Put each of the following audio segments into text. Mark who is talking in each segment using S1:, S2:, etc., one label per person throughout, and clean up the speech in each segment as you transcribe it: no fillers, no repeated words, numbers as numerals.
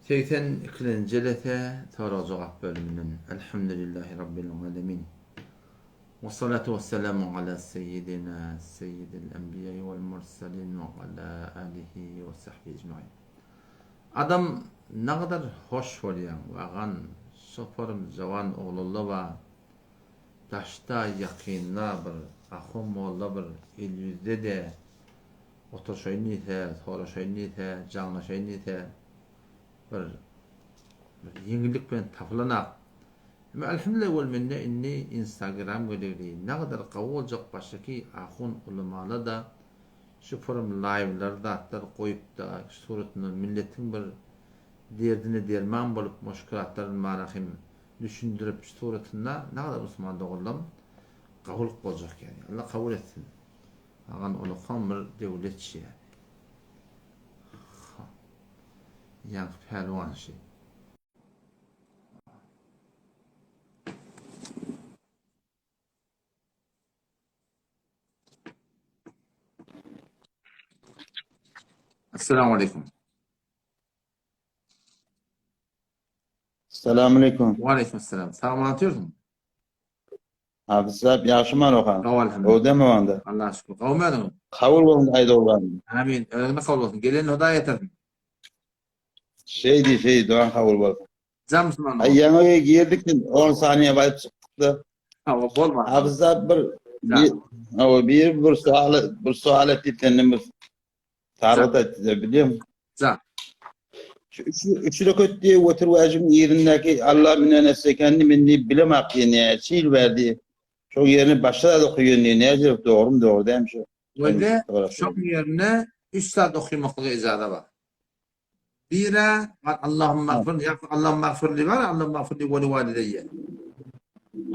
S1: 82. Lete Tara Cevap bölümünün Elhamdülillahi Rabbil Alemin. Ve salatu ve selamu ala seyyidina seyyidil enbiyayı vel mursalin ve ala alihi ve sahbihi ecmaîn. Adam ne kadar hoş oluyor. Ağan soparım cavan oğlulu ve taşta yakınla bir ahum oğlu bir il yüzde de oturşayın ite, soruşayın ite, canlaşayın ite bir yenilik bilen tapılanak. Ama elhamdülillah vel minne inni Instagram gödegli ne kadar kavulcak baştaki ahun ulamalı da şu forum live'larda atlar koyup da suretini milletin bir derdine derman bolup müşkilatların marahim düşündürüp suretinde ne kadar Müslüman doğulam kabul olacak yani. Allah kabul etsin. Ağan ulukan bir devletçi yani. Yani pehlivan şey. Esselamu Aleyküm.
S2: Selamünaleyküm.
S1: Ve Aleykümselam. Sağ mı anlatıyorsun?
S2: Hafızlar yaşıman okan.
S1: Sağ ol elhamdülillah.
S2: O deme onda.
S1: Allah'a şükür. Kavmedin.
S2: Kavul olun ayda olan.
S1: Amin. Öğrenme kabul olsun. Gelen hudaya yeterdim.
S2: Doğan kavul olsun.
S1: Can Müslüman
S2: Ay
S1: olsun.
S2: yanıya girdik 10 saniye bayıp çıktı.
S1: Ha, o bol var.
S2: Hafızlar bir sual ettik kendim bir tarot etti biliyor musun?
S1: Can.
S2: Üçü rekot diye otur vacibin yerindeki Allah minenese kendi minni bilemek yani şiir verdi. Çok yerini başta da okuyor diye ne acaba doğru mu doğru değil mi şu?
S1: Böyle çok yerine 3 saat okuyamaklığı icada var. Bira Allahümme mağfir, Allahümme mağfirli var, Allahümme mağfirli ve li valideyye.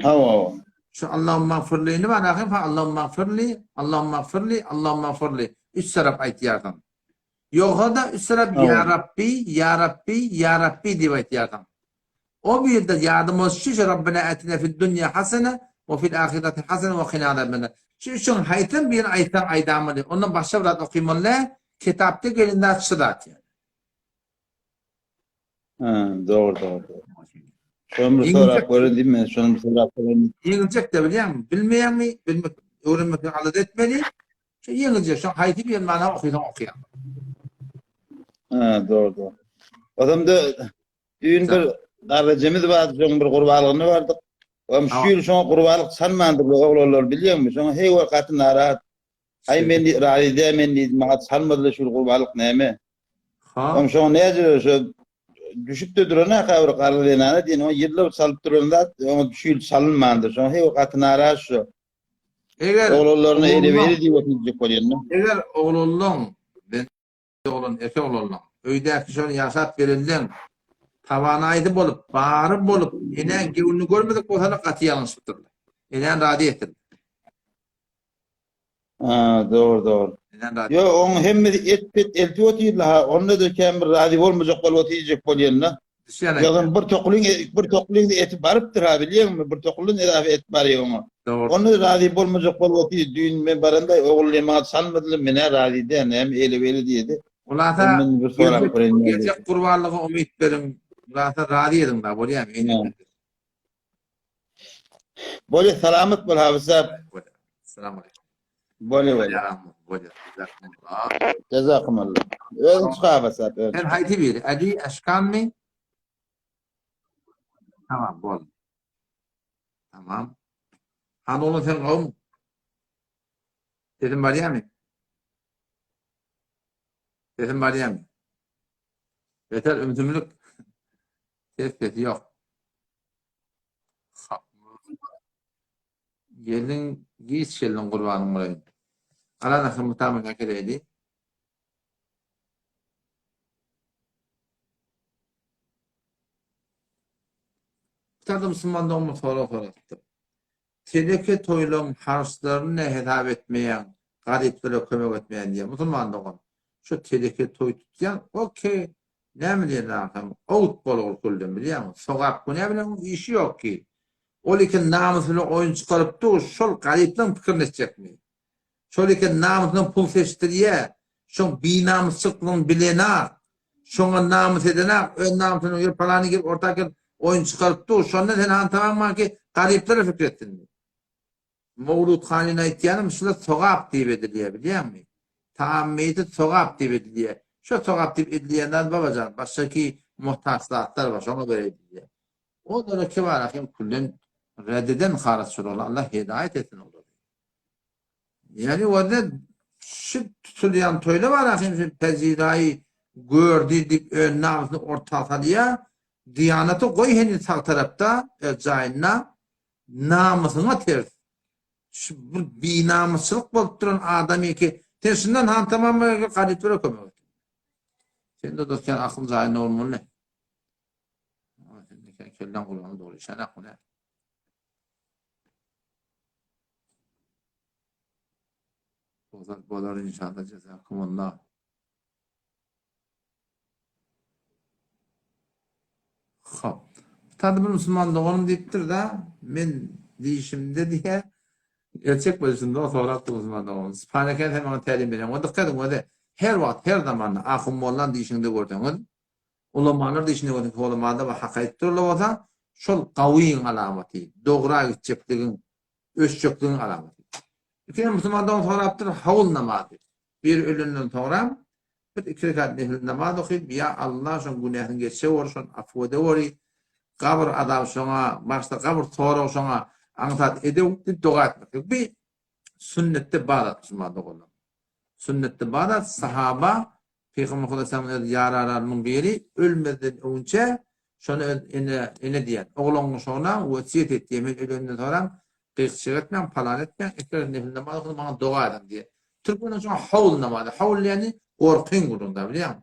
S2: Ha.
S1: Şu Allahümme mağfirliğini var, Allahümme mağfirli, Allahümme mağfirli, Allahümme mağfirli. 3 serap ayet yardım. Yok da 3 serap ya Rabbi, ya Rabbi, ya Rabbi diye ayet yardım. O bir de yardım olsun şu Rabbena atina fid dünya hasene ve fil ahireti hasene ve qina azabennar. Şu haytan bir ayettan aydamını. Ondan başka bir ayet okuymanla kitapta gelinden çıdat yani.
S2: Ha, doğru. Şunu bir sorak böyle değil mi? Şunu bir sorak böyle.
S1: Yenilecek de biliyor musun? Bilmeyen mi? Bilmek, öğrenmek alet etmeli. Şu yenilecek. Şu hayti bir mana okuyan.
S2: Ha, doğru. Adamda düğün bir kardeşimiz vardı, şunun bir kurbanlığını vardı. Şu yıl şuna kurbanlık sanmandı bu oğlanlar biliyor musun? Şuna hey vakatı narahat. Ay ben radide men maat sanmadı şu kurbanlık neyme. Şuna ne yazıyor şu düşüp de durana kavru karlığına diye o yıllar salıp duranda o şu yıl salınmandı. Şuna hey vakatı narahat şu.
S1: Eğer
S2: oğlanlarına ele veri diye bakacak oluyor.
S1: Eğer oğlanın ben oğlan efe oğlanın öydeki şunu yaşat verilden tavanaydı bolup, bağırıp bolup, inen gevulunu görmedik o sana katı yanlıştır. İnen radi ettir.
S2: Ha, doğru.
S1: İnen radi.
S2: Yo, on hem elti otuyla ha, onunla da kem bir radi olmayacak bol otuyacak bolyanla. Yağın bir tokulun eti barıptır ha biliyor musun? Bir tokulun edafi et barıyor onu.
S1: Doğru.
S2: Onu radi olmayacak bol otuy düğün men baranda oğul emaat sanmadılı mene radi de hem eli veli diyedi.
S1: Ulata gelecek kurbanlığı umut verim. Ulata radi edin da bolya mı?
S2: Bolya selamet bol hafızlar.
S1: Selamun aleyküm.
S2: Bolya.
S1: Bolya.
S2: Cezakumullah. Özün çıkafasat.
S1: Sen hayti bir. Adi eşkan mı? Tamam bol. Tamam. Hanolu sen kavm. Dedim bariya mı? Dedim bariya mı? Yeter ümtümlük. Tespit yok. Gelin giyiş gelin kurbanım burayı. Aranakı muhtemelen hakireydi. Tadı Müslüman doğumu soru. Teleke toylum harçlarını hitap etmeyen, gariplere kömek etmeyen diye Müslüman doğum. Şu teleke toy tutuyan, okey. Ne mi diye rakım? Out bol okuldum biliyor musun? Sokak bu ne bileyim işi yok ki. O likin namusunu oyun çıkarıp da şol gariplen fikir edecek mi? Şol likin namusunu pul seçtiriye, şol binamusçıklığın bilena, şoňa namus edene ön namusyny ýer palany gelip ortak oyun çıkarıpdy. Şonda sen antamam ki galyplara fikretdin. Mawlud Hanyň aýtýany şular sogap diýip edilýär, bilýärmi? Taammeýeti sogap diýip edilýär. Şo sogap diýip edilýänler babajan, başgaky muhtaçlatlar bar, şoňa göre edilýär. O da ki var akim kullen reddeden haras olur. Allah hidayet etsin olur. Yani orada şu tutulyan toyla var akim pezirayı gördüydük ön namazını ortaltalıya diyaneti koy henüz sağ tarafta cayına namusuna ters. Şu bir namusçılık bolup duran adamı ki tersinden han tamamı kalitlere koymuyor. Sen de dostken aklın cayına olmalı ne? Kelden kulağını doğru işen aklına. Bolar inşallah cezakumullah. Hop. Tadı bir Müslüman doğum deyiptir da men deyişimde diye gerçek başında sorattı Müslüman doğum. Sübhaneke hemen telim berem. O dikkat edin o da her wagt her zaman ahım mollan deyişinde gördüňiz. Ulamalar deyişinde gördüňiz. Ulamada we hakykatly bolsa şol gawyň alamaty, dogra gitjekligiň, ösçekligiň alamaty. İki Müslümandan sorapdyr hawl namazy. Bir ölünden sonra bir iki rekat nefil namaz okuyup ya Allah şon günahını geçse orşon afwede wori kabr adam şoňa başda kabr sonra şoňa aňsat edip dua etmek. Bir sünnette barat Müslümanda bolan. Sünnette barat sahaba Peygamber Aleyhisselam'ın yararlarının biri ölmeden önce şonu ene diýen. Oğluň şoňa wesiýet etdi. Men ölümden sonra qeýşik etmem, palan etmem, ekler nefil namaz okup bana dua edin diye. Türkmeniň şoňa hawl namazy. Hawl ýani gorkyň gurunda bilýärmi?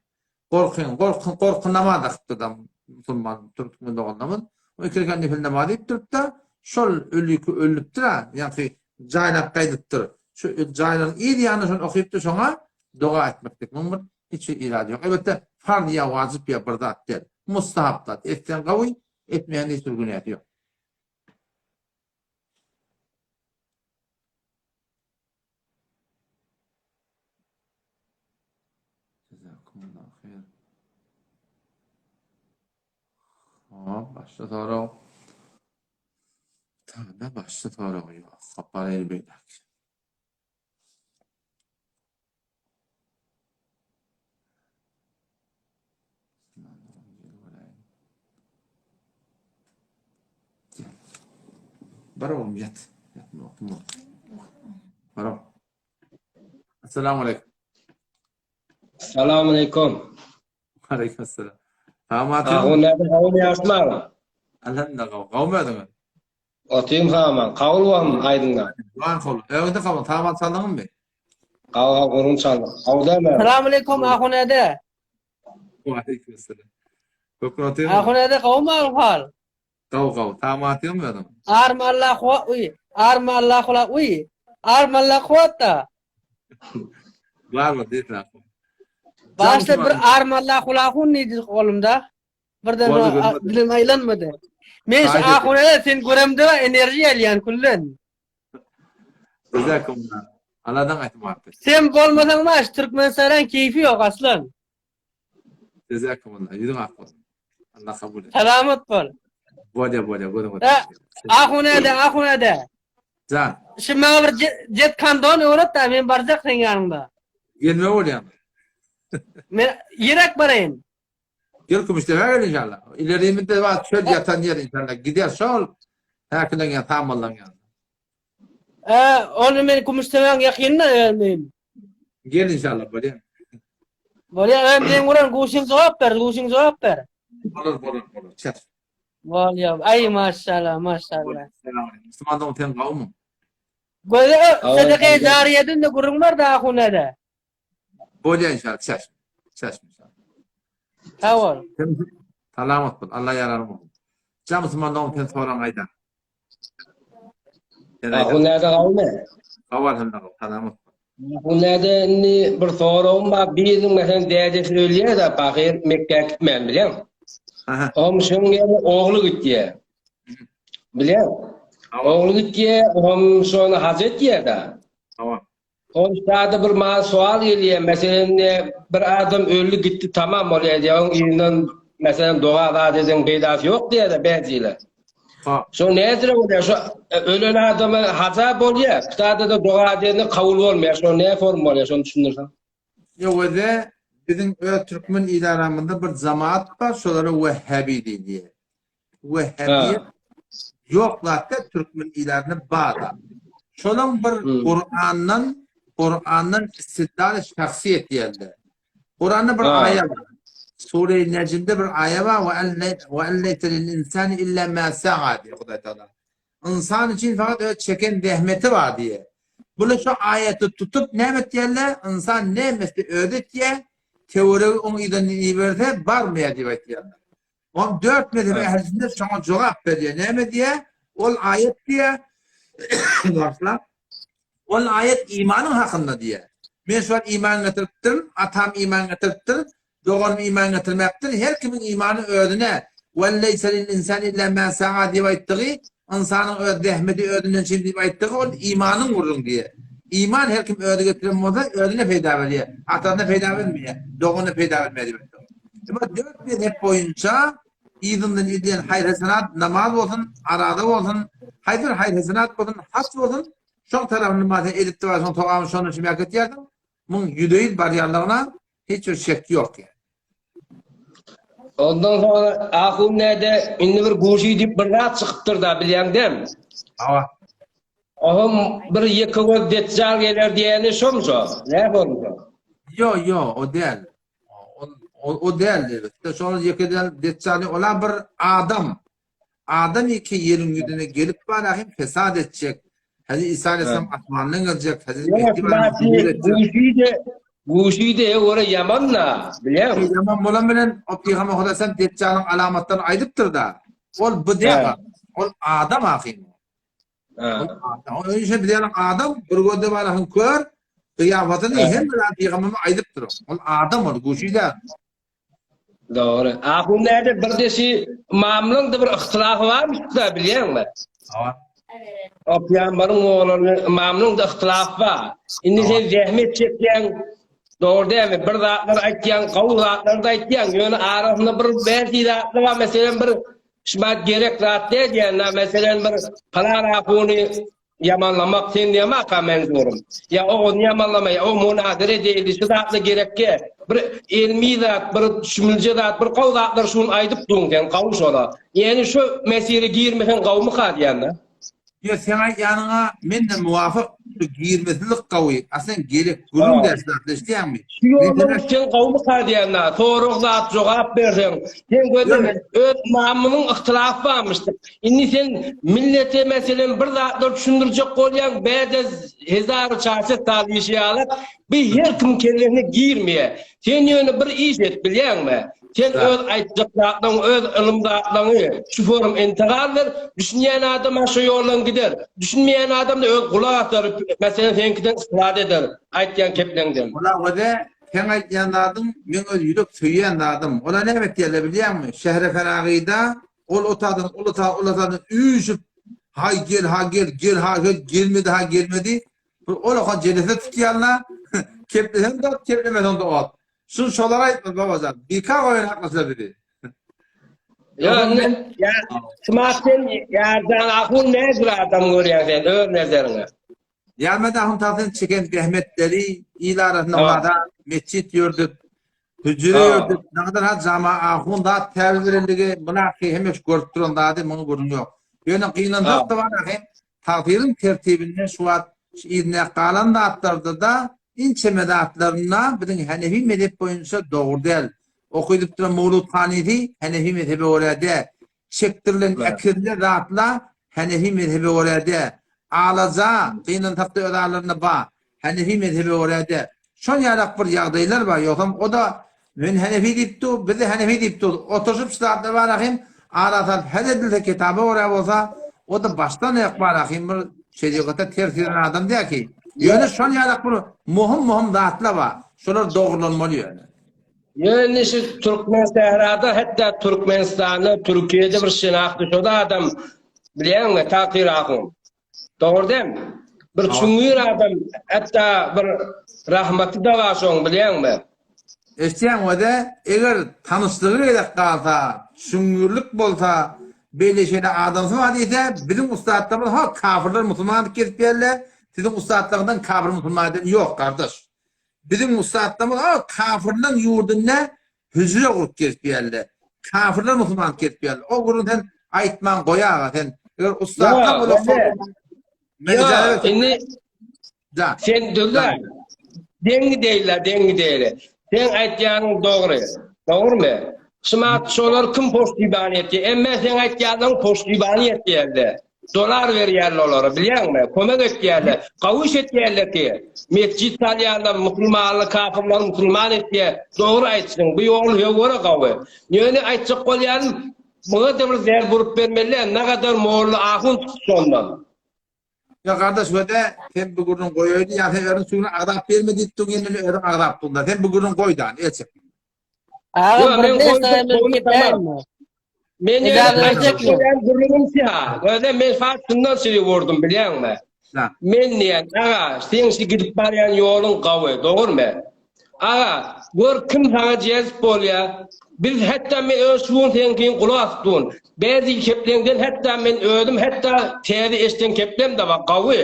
S1: Gorkyň namaz akypdy da Müslüman Türkmen doganlamyň. O ekler nefil namaz diýip durupda şol ölüki ölüpdir ha. Ýani jaýlap gaýdypdyr. Şu jaýlaryň ýeri ýany şonu okypdy şoňa dua etmekdik. Mumur hiç irade yok. Elbette farz ya vacip ya bir zat der. Mustahap zat. Etken gawy, etmeýän hiç bir günah yok. Jazakumullahu hayr. Başta soru. Tamam, başta soru yok. Kapar elbette. Barom yat. Yatma. Barom. Assalamu alaikum.
S3: Assalamu alaikum.
S1: Aleykümselam. Tamam.
S3: Nerede kavmi asmar?
S1: Elhamdülillah. Kavmi adamı.
S3: Otuyum kavman. Kavul var mı aydınlar?
S1: Var kavul. Evde kavul. Tamam sallağın mı?
S3: Kavul kurun çaldı. Kavulda mı?
S4: Assalamu alaikum ahunede.
S1: Aleykümselam. Kokun atıyor mu?
S4: Ahunede kavmi hal.
S1: Kavul. Tamam atıyor mu adam?
S4: Armallah wa uy. Armallah la uy. Armallah quwata.
S1: Var mı? Değil mi?
S4: Başta bir armallah la hun neydi kolumda. Birden dilim aylanmadı. Men ahunede sen göremde enerji alyan kullen.
S1: Jazakumullah. Allah'tan aytmaktır.
S4: Sen bolmasan maş Türkmenistan'ın keyfi yok aslan.
S1: Jazakumullah. Yürüyün akıl. Allah kabul et.
S4: Selamet bol.
S1: Böyle.
S4: Ahunede.
S1: Can.
S4: Şimdi bana bir jet kandon öğret da men barzak sen yanında.
S1: Gelme olayım.
S4: Men yirek barayım.
S1: Gel kumuştaya gel inşallah. İleri müddet var çöl yatan yer inşallah. Gider şol. Herkeden yan tamamlan yan.
S4: Onu men kumuştayan yakınına gelmeyim.
S1: Gel inşallah böyle.
S4: Böyle ben vuran guşun cevap ver.
S1: Olur. Çat.
S4: Vallahi ay maşallah.
S1: Müslümandan utan kavmu.
S4: Böyle sadaka zariyedin de gururlar da ahunede.
S1: Böyle inşallah. Çat inşallah.
S4: Tamam.
S1: Salamat bol. Allah yararım olsun. Can Müslümandan utan soran ayda.
S3: Ahunede kavmi.
S1: Kavar hem de salamat bol.
S3: Ahunede bir sorum var. Bizim mesela dedesi ölüyor da bakır Mekke'ye gitmeyen biliyor musun? Şunun oğlu gitti. Biliyor musun? Oğlu gitti. Sonra haz etti da.
S1: Tamam.
S3: Konuşlarda bir mal sual geliyor. Mesela bir adam öldü gitti tamam oluyor diye. Onun ilinden mesela doğa adetinin peydası yok diye de benziyle. Şu nedir oluyor? Şu ölen adamı hazap oluyor. Kıtada da doğa adetinin kavul olmuyor. Şu ne form oluyor? Şunu düşünürsen.
S1: Yok öyle bizim Türkmen ilaramında bir cemaat var. Şolara Vehhabi diye. Vehhabi yoklar da Türkmen ilarını bağlar. Şolan bir Kur'an'ın istidlal şahsiyet yerler. Kur'an'da bir ayet var. Sure-i Necm'de bir ayet var. Ve elleyte lil insani illa ma sa'a diye Huda Teala. İnsan için fakat öyle çeken zahmeti var diye. Böyle şu ayeti tutup nimet yerler, insan nimeti ödet diye teori onu idenini verse varmaya diye yerler. On 4 mezhebe ehlinde sana cevap veriyor. Ne diye? Ol ayet diye varsa ol ayet imanın hakkında diye. Ben şu an iman getirttim, atam iman getirttim, doğum iman getirmektir. Her kimin imanı ödüne وَلَّيْسَ لِلْاِنْسَانِ اِلَّا مَا سَعَى diye ettiği insanın zahmeti ödünden şimdi ettiği o imanın vurun diye. İman her kim ödü getirmezse ödüne peyda veriyor. Atana peyda vermiyor. Doğuna peyda vermiyor. Ama 4 mezhep boyunca İdin'den idiyen hayır hasenat namaz olsun, arada olsun, hayır hasenat olsun, has olsun, çok tarafını madem editti var, son toğamı şunun için yakıt yerdim. Bunun yüdeğil bariyarlarına hiç bir şek yok yani.
S3: Ondan sonra ahum nerede ünlü bir guşi deyip bir rahat çıkıptır da bilen değil mi?
S1: Ama
S3: Ahum bir yıkıvı detcal gelir diyeni şu mu şu? Ne olmuş?
S1: yo o değil. O değil. İşte sonra yıkıdan deccali olan bir adam. Adam ki yerin yüzüne gelip barahim fesat edecek. Hazreti İsa Aleyhisselam atmanını gelecek. Hazreti Mehdi
S3: Guşi de oraya yamanla biliyor musun?
S1: Yaman bolan bilen o Peygamber Hudasan deccalın alamatlarını aydıptır da. Ol bu değil. Ol adam ahim. O işte bir adam bir gözde barahim kör. Kıyafatını hem bir Peygamber'e aydıptır. Ol adam ol guşi de.
S3: Doğru. Ahum nerede bir deşi mamlın da bir ihtilafı varmış da biliyor musun? O Peygamber'in oğlunun mamlun da ihtilafı var. Şimdi sen zahmet çekten doğru değil mi? Bir zatlar aytyan, kavul zatlar da aytyan. Yani arasında bir belki zatlar var. Mesela bir şimat gerek zat değil yani. Mesela bir falan ahunu yamanlamak sen diyemez ka menzurum. Ya o yamanlamaya, o munadere değil. Şu zatla gerek ki. Bir ilmi zat, bir şümülce zat, bir kavul zatlar şunu aydıp dururken kavuş ola. Yani şu mesire girmeken kavmu kad yani.
S1: Ya sana yanına men de muvafık girmesilik kavi. Aslında gerek gurun dersler isteyen mi?
S3: Şu yolun sen kavmu kad yani. Soruq zat cevap versen. Sen gördün öz mamının ihtilafı varmıştır. Şimdi sen millete mesela bir zatlar düşündürecek koyan beyde hezarı çarşet talmişi alıp bir her kim kendine girmeye. Sen yönü bir iş et biliyor musun? Sen öz aytacaklardan, öz ilimdarlarını şu forum intikal ver. Düşünmeyen adam şu yoldan gider. Düşünmeyen adam da öz kulak atar. Mesela senkiden istifade eder. Aytyan keplenden.
S1: Ola da sen aytyan adam, men öz yürük söyleyen adam. Ola ne demek diye biliyor musun? Şehre Feragı'da ol otadın üyüşüp hay gel gelmedi. Ola celese tutuyanlar keplesen de keplemeden de ot. Şun şolara aytmaz babacan. Birkaç oyun haklısın dedi.
S3: Yani ya smartın yerden akıl nedir adam görüyorsun sen öz nezerine.
S1: Yarmada ahun tazın çeken zahmetleri ilarasında olada mescit yorduk. Hücre yorduk. Ne kadar ha cama ahun da terbiriligi buna ki hemeş görüp duran da adı bunu görün yok. Yani kıyılandık da var ahim. Takdirin tertibinde şu an İbn-i Kalan da atlardı da İnçe medatlarına bizim Hanefi mezhep boyunca doğru değil. Okuyup duran Mevlud Hanifi Hanefi mezhebi orada. Çektirilen ekirli rahatla Hanefi mezhebi orada. Ağlaza kıyının taktı ödağlarına bağ. Hanefi mezhebi orada. Şon yarak bir yağdaylar var. Yokum o da ben Hanefi deyipti, biz de Hanefi deyipti. Oturuşup sıraatlı var ahim. Ağlatar hededilse kitabı oraya olsa o da baştan yakbar ahim. Bir şerikata ters eden adam diyor ki yani şu an yarak bunu muhim dağıtla var. Şunlar doğrulanmalı yani.
S3: Yani şu Türkmen sehrada hatta Türkmenistan'ı Türkiye'de bir şinahtı şu da adam biliyor musun? Takdir akım. Doğru değil mi? Bir çüngür adam hatta bir rahmatı da var soň bilýärmi?
S1: Eştiýän wede eger tanışlygy edek galsa, şüngürlük bolsa, beýle adamsy hadise bizim ustadlarymyz ha kafirler musulman kesip berler. Sizin ustadlaryndan kafir musulman ýok kardeş. Bizim ustadlarymyz ha kafirlerin ýurduna hüzre gurup kesip berler. Kafirler musulman kesip berler. O gurundan aýtman goýaga sen. Eger ustadlar bolsa
S3: Ya, ini sen döller. Dengi değiller. Sen aýtýagyň dogry. Dogrymy? Şumat şolar kim poştibany etdi? Emme sen aýtýagyň poştibany etdi. Dolar berýärler olara, bilýärmi? Kömek etýärler. Gawyş etýärler ki, mescid salýarlar, musulmanlar, kafirler musulman etdi. Dogry aýtsyň, bu ýol ýogura gawy. Ýöne aýtjak bolýan, buga da bir zär burup bermeli, ne kadar moğollu ahun tutsundan.
S1: Ya kardeş wede sen bu gurun goýýardy, ýa sen öňe suwuny agdap bermedi diýdiň ýene öňe agdap buldy. Sen bu gurun goýdan, etjek.
S4: Ağa bir de
S3: Men ýa-da gurulum siha. Öde men faýtyndan siri wurdum, bilýärmi? Men diýen, ağa, sen gidip barýan ýoluň gawy, dogrymy? Ağa, gör kim sana jezip bolýar? Biz hatta men öz suwun tenkin kulak asdyn. Bäzi keplerden hatta men ödüm, hatta täze eşden keplem de bar gawy.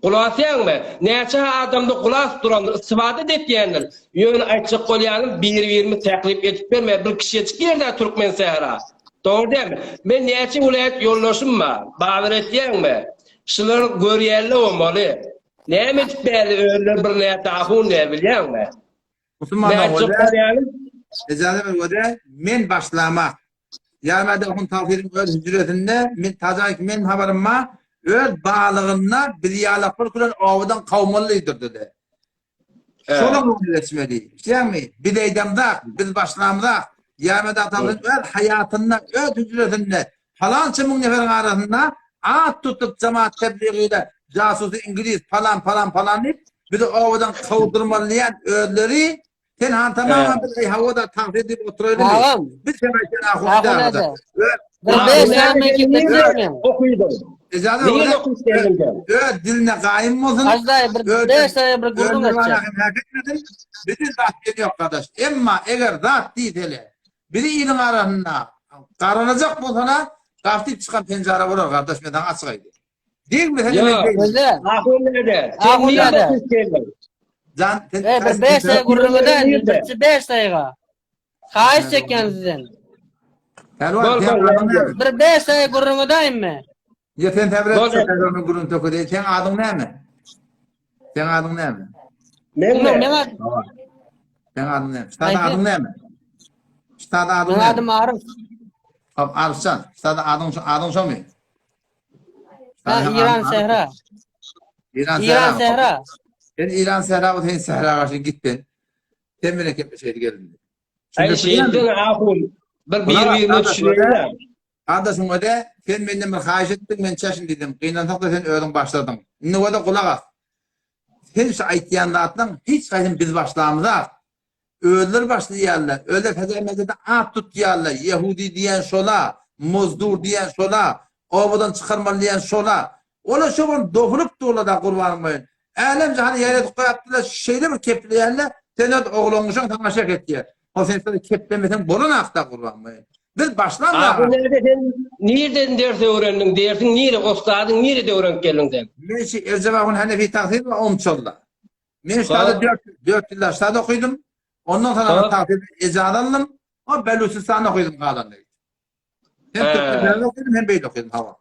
S3: Kulak asýarmy? Näçe adamda kulak duran istifade etýänler. Ýöne aýtjak bolýanym bir-birini taklip edip berme, bir kişi çıkýarda Türkmen sehra. Doğru değil mi? Men näçe ulayat ýollaşym bar? Bagyr etýärmi? Şular görýärler bolmaly. Näme edip berdi öýler bir näçe ahun ne bilýärmi?
S1: Musulmanlar Ezalet wede men başlamak. Ýa-da hun tawfirim öz hüjretinde men tazaýyk men habarymma öz bağlığına bir ýalapyr bilen awdan kawmalydyr dedi. Şola öwretmeli. Şeými? Bir eýdamda biz başlamda ýa-da atamyň öz hayatyna öz hüjretinde falança müň neferin arasynda at tutup cemaat tebliğiyle jasusy İngiliz falan diýip bir awdan kawdyrmalyan özleri sen han tamamen bir havada tahrir edip oturuyordun. Bir seferden ahunda.
S3: Okuydum.
S1: Niye okuyordun? Diline kaim olsun.
S4: Bir beş bir gurur açacak.
S1: Bütün zat yok kardeş. Emma eğer zat değil hele. Biri ilin arasında karanacak bolsana kaftip çıkan pencere vurur kardeş. Meden açıkaydı. Değil mi?
S3: Yok. Ahun nerede?
S4: Ahun nerede? Bir beş ay gururmadan, beş ayga. Kayış çeken sizden. Bir beş ay gururmadayım mı?
S1: Ya sen tebrik çekerinin gurun toku değil. Sen adın ne mi? Sen adın ne mi? Sen adın ne mi? Stada adın ne mi? Stada adın ne mi?
S4: Adım Arif.
S1: Arifcan. Stada adın şu mu?
S4: İran Sehra.
S1: İran
S4: Sehra.
S1: Sen İran Sehra o sen Sehra karşı gittin. Sen memleket bir şeydi geldin.
S3: Ay şeyden ahun bir düşünüyorlar.
S1: Kardeşim öde sen benden bir hayiş ettin ben çeşin dedim. Kıynasak da sen öğren başladın. Ne o da kulak as. Sen şu aytiyanlardan hiç kayın biz başlamıza öğler başlayarlar. Öğler fezemezde at tut diyarlar. Yahudi diyen şola, muzdur diyen şola, ovadan çıkarmalı diyen şola. Ola şoğun dokunup da da kurbanmayın. Alemce hani yere koyattılar şeyde bir kepleyerler. Sen öyle oğlunmuşsun tamaşak ettiler. O sen sana keplemesen bolun akta kurbanmayın. Biz başlanma.
S3: Bu nereden derse öğrendin dersin, nere ustadın nerede öğrenip geldin sen?
S1: Ben Ercevap'ın Hanefi tahsil ve Omçol'da. Ben üstadı 4 yıllar üstadı okudum. Ondan sonra tahsil ecad aldım. O Belusistan'da okudum kalanında. Hem Türkçe'de okudum hem Bey'de okudum hava.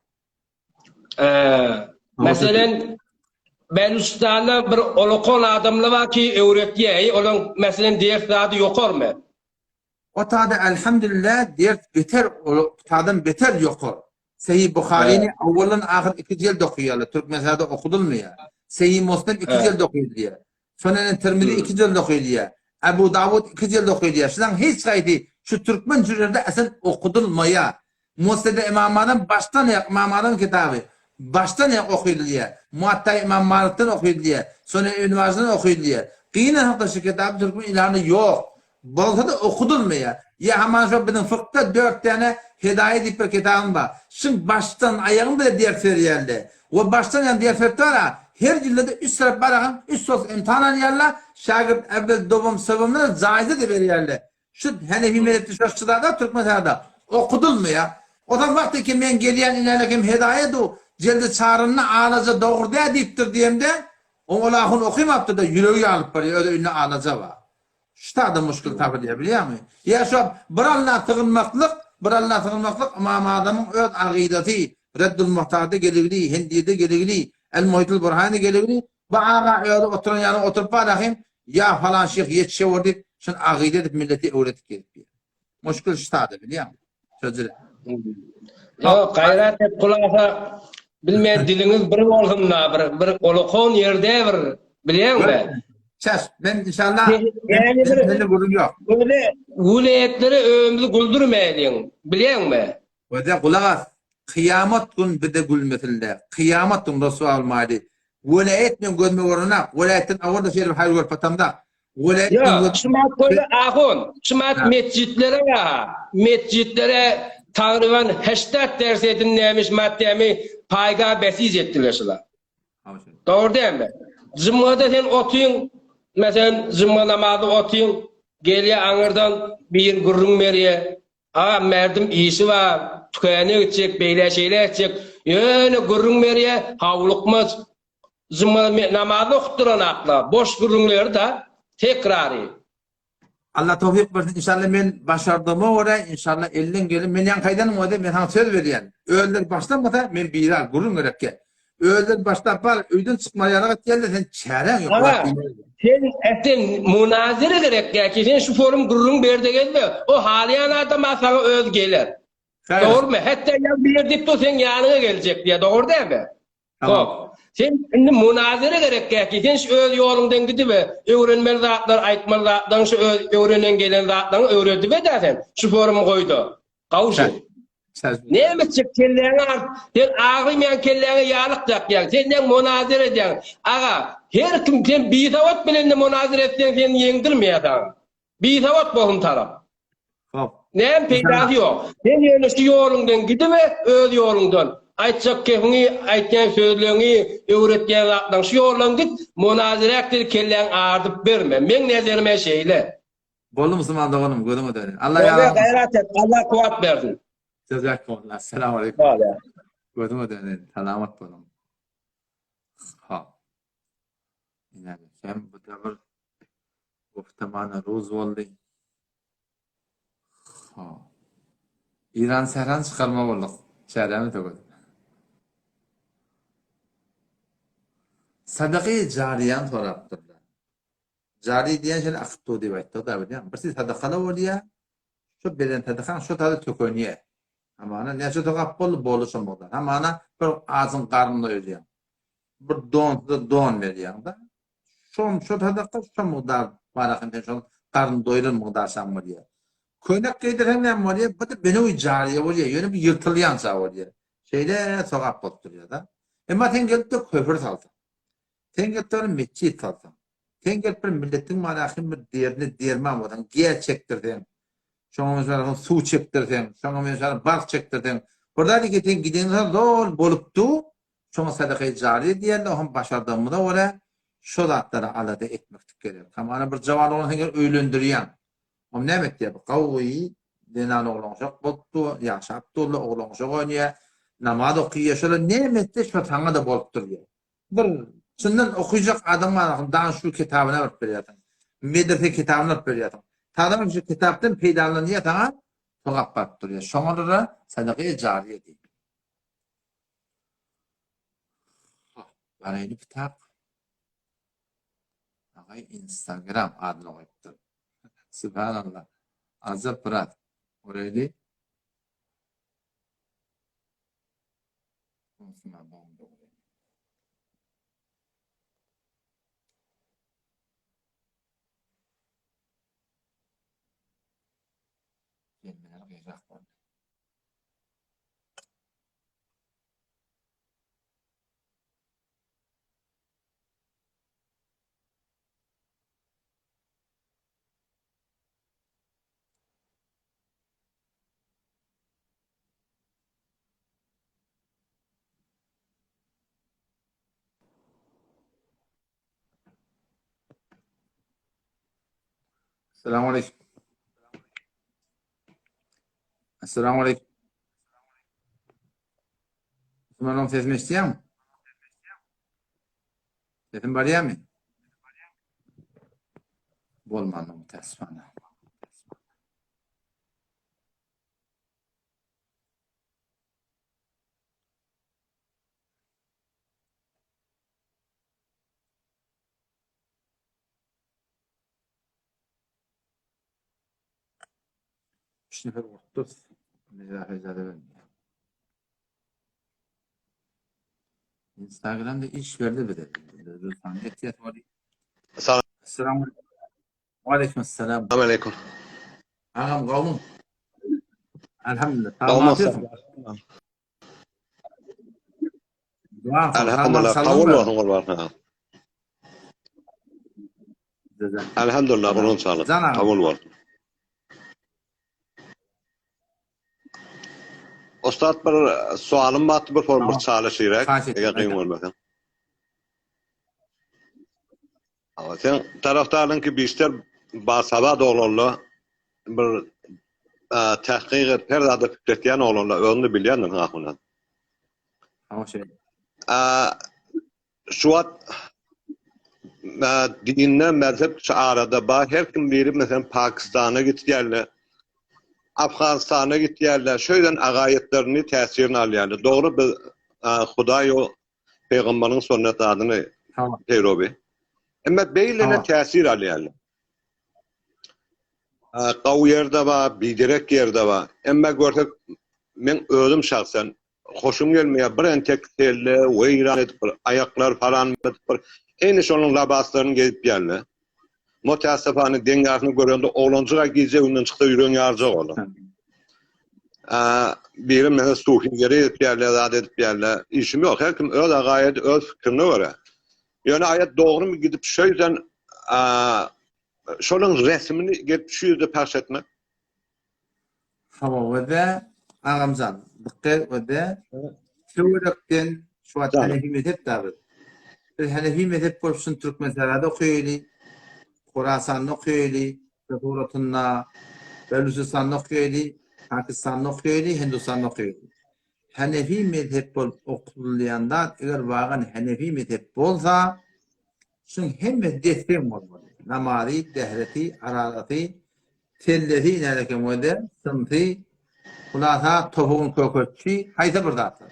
S3: Mesela Belusistan'da bir olukon adamlı var ki öğretiyor. Onun mesela diğer tadı yokor mu?
S1: O tadı elhamdülillah diğer beter, tadım beter yokor. Sahih Bukhari'ni avvalın ahir 2 cilt okuyorlar. Türk mezhada okudulmuyor. Sahih Müslim 2 cilt okuyorlar. Sonra Tirmizi 2 cilt okuyorlar. Ebu Davud 2 cilt okuyorlar. Şundan hiç kaydı şu Türkmen cürrede asıl okudulmuyor. Musned'de İmam Adam baştan İmam Adam kitabı. Baştan okuyorlar. Muatta İmam Malik'ten okuyorlar. Sonra Üniversiteden okuyorlar. Kıyına hatta şu kitabı Türkmen ilanı yok. Bolsa da okudulmuyor. Ya hemen şu benim fıkta 4 tane hidayet ipek kitabım var. Şimdi baştan ayağım da diğer feriyelde. O baştan yani diğer feriyelde her cildede 3 sıra barağın 3 sos imtihanan yerler. Şagird evvel doğum sabımları zaize de verirler. Şu Hanefi mezhepli şaşçılarda Türkmenlerde okudulmuyor. O zaman vakti ki men geliyen ilerlekim hidayet o cildi çağrını ağlaca doğru diye deyiptir diyeyim de o Allah'ın okuyup da yüreği alıp var. Öyle ünlü ağlaca var. Şta da muşkul tabi diye biliyor musun? Ya şu bir Allah'a tığınmaklık ama adamın öz akideti Reddül Muhtar'da geligli, Hindi'de geligli, El Muhitul Burhan'da geligli bu ağa öyle oturan yanı oturup bakayım ya falan şeyh yetişiyor deyip şun akide edip milleti öğretip gelip. Muşkul şta da biliyor musun? Sözüyle.
S3: Yo gayret et kulağına bilmeyen diliniz bir olgunla bir olukon yerde bir biliyor musun?
S1: Ses ben inşallah
S3: Yani
S1: ben gurur yok.
S3: böyle vilayetleri ömrü güldürmeyin biliyor musun?
S1: Ve de kulağız. Kıyamet gün bir de gülmetinde. Kıyamet gün Resul almaydı. Velayet men gözme oruna. Velayetin avarda şeyler hayır gör patamda. Velayet
S3: Ya şumat böyle ahun. Şumat mescitlere Tanrıvan 80 ders dinlemiş maddemi payga besiz ettiler şular. Doğru değil mi? Zımmada sen otuyun, mesela zımma namazı otuyun, geliye anırdan bir gurrun veriye, merdim iyisi var, tükayana gidecek, beyle şeyler edecek, yani gurrun veriye, havlukmaz, zımma namazı okutturan akla, boş gurrunları da tekrarı.
S1: Allah tevfik versin. İnşallah men başardığıma göre inşallah elden gelin. Men yan kaydanım o da men han söz veriyen. Öldür baştan mı da men biral gurrun gerekke. Öldür baştan var, öyden çıkmayana geldi sen çaren yok.
S3: Ama sen etten münazire gerek ya ki sen şu forum gurrun berde geldi. O haliyan adam sana öz gelir. Doğru mu? Hatta ya bir dip sen yanına gelecek diye doğru değil mi?
S1: Tamam.
S3: Sen şimdi münazire gerek ya ki sen şu öz yolundan gidip öğrenmeli zatlar aytmalı zatdan şu öğrenen gelen zatdan öğrendi ve sen şu forumu koydu. Kavuşun. Ne mi çık kelleğine art? Sen ağrımayan kelleğine yağlık tak yani. Senden münazire edeceksin. Ağa, her kim sen bir tavat bilen de münazire etsen seni yendirmeyeceksin. Bir tavat bohum taraf. Ne peydası yok. Sen yani şu yolundan gidime, öz yolundan. Aytsak kefini, aytken sözlüğünü, öğretken zattan şu yolundan git, münazire ettir kelleğine ağırdıp verme. Men nezerime şeyle.
S1: Bolu Müslüman doğanım, gözüme dönün. Allah
S3: Allah
S1: ya.
S3: gayret et, Allah kuvvet versin.
S1: Jazakumullah. Selamun aleyküm.
S3: Valla.
S1: Gözüme dönün. Selamat bolun. Ha. Yani sen bu devir guftamana roz oldu. Ha. İran sehran çıkarma bolduk. Çeyremi de koydum. Sadaka-i cariyan soraptırlar. Cari diyen şey akıttı diye ayıttı da biliyor. Birisi sadakalı oluyor. Şu belen sadakan şu tadı tökönüyor. Ama ana ne şu tokap boluşum oldu. Ama ana bir ağzın karnında ölüyor. Bir don veriyor da. Şu sadaka şu muğdar barakın şu karnı doyurur muğdar sanma diye. Köynak kıydıran ne var ya? Bu da beni o cariye oluyor. Yönü bir yırtılyan sağ oluyor. Şeyde sokak botturuyor da. Ama sen gelip de köfür saltın. Sen gelip de meçhit saltın. Sen gelip bir milletin manakın bir değerini değirmen odan. Gel çektirdin. Şoňa mesela su çektirdin. Şoňa mesela bak çektirdin. Burada gidin gidenler dol bolupdu. Şoňa sadaka-i cariye diýende hem başardığımda ola şu zatları alada etmek gerek. Kamana bir jawan onu öýlendirýän. Om näme diýip? Gawy denan oglan şok bolupdu, ýaşapdy oglan şok oýnýar. Namaz okuyýar, şola näme şu taňa da bolup durýar. Bir şundan okuyacak adamlar dan şu kitabyna berip berýär. Medrese kitabyna berip berýär. Tanrım şu kitaptan peydalanıyor sana sokak baktırıyor. Sonra da sadaka-i cariye değil. Baraylı kitap. Ağay Instagram adını koyuptur. Subhanallah. Azap Pırat. Oraylı. Gelmeler gıyacak var. Selamun aleyküm. Selamun aleyküm. Müslümanın sesini istiyor mu? Sesim var ya mı? Olmadı müteessifane. Üç nefer vurdu. Mizahı vermiyor. Instagram'da iş verdi bir de. İhtiyat var. Selamun aleyküm. Aleyküm selam.
S5: Aleyküm.
S1: Ağam kavmum. Elhamdülillah. Tamam
S5: Olmazsa.
S1: yapıyorsun. Dua kıl.
S5: Elhamdülillah. Kavul olsun kurban. Elhamdülillah. Kurun sağlık. Kavul olsun. Ustad bir sualım battı bir formu çalışarak. Yakın olmasın. Ama sen taraftarın ki bizler basaba doğrulu bir tahkik perdada fikretiyen olanlar önünü bilenler hakkında.
S1: Ama şey.
S5: Şu an dinle mezhep arada var. Her kim biri mesela Pakistan'a gitti yerler. Afganistan'a gitti yerler. Şöyle agayetlerini tesirini alıyorlar. Doğru bir Huday o Peygamberin sünnet adını Peyrobi. Ama beylene tesir alıyorlar. Qav yerde var, bidirek yerde var. Ama görsek men özüm şahsen hoşum gelmeye bir entek telle, veyran edip, ayaklar falan edip, en sonun labaslarını gezip yerler. Mutasafani dengarsını görüyordu, oğlançığa gizce önden çıktı yürüyen yarcak olur. Birim mesela suhin geri edip yerler, zat edip yerler. İşim yok, her kim öz gayet öz fikrini göre. Yani ayet doğru mu gidip şöyle şunun resmini gelip şu yüzde paylaş etmek.
S1: Hava ve de ağamzan. Dikkat ve de teorekten şu an Hanefi mezhep tabi. Hanefi mezhep korkusun Türk mezhelada okuyuli, Khorasan'da okuyuli, Sehurat'ınla, Belusistan'da okuyuli, Pakistan'da okuyuli, Hindistan'da okuyuli. Hanefi mezhep okulayandan eğer vagan Hanefi mezhep olsa şun hem de destem olmalı. Namari, dehreti, ararati, telleti, neleke model, sınıfı, kulata, topuğun kökötçü, hayta burada atır.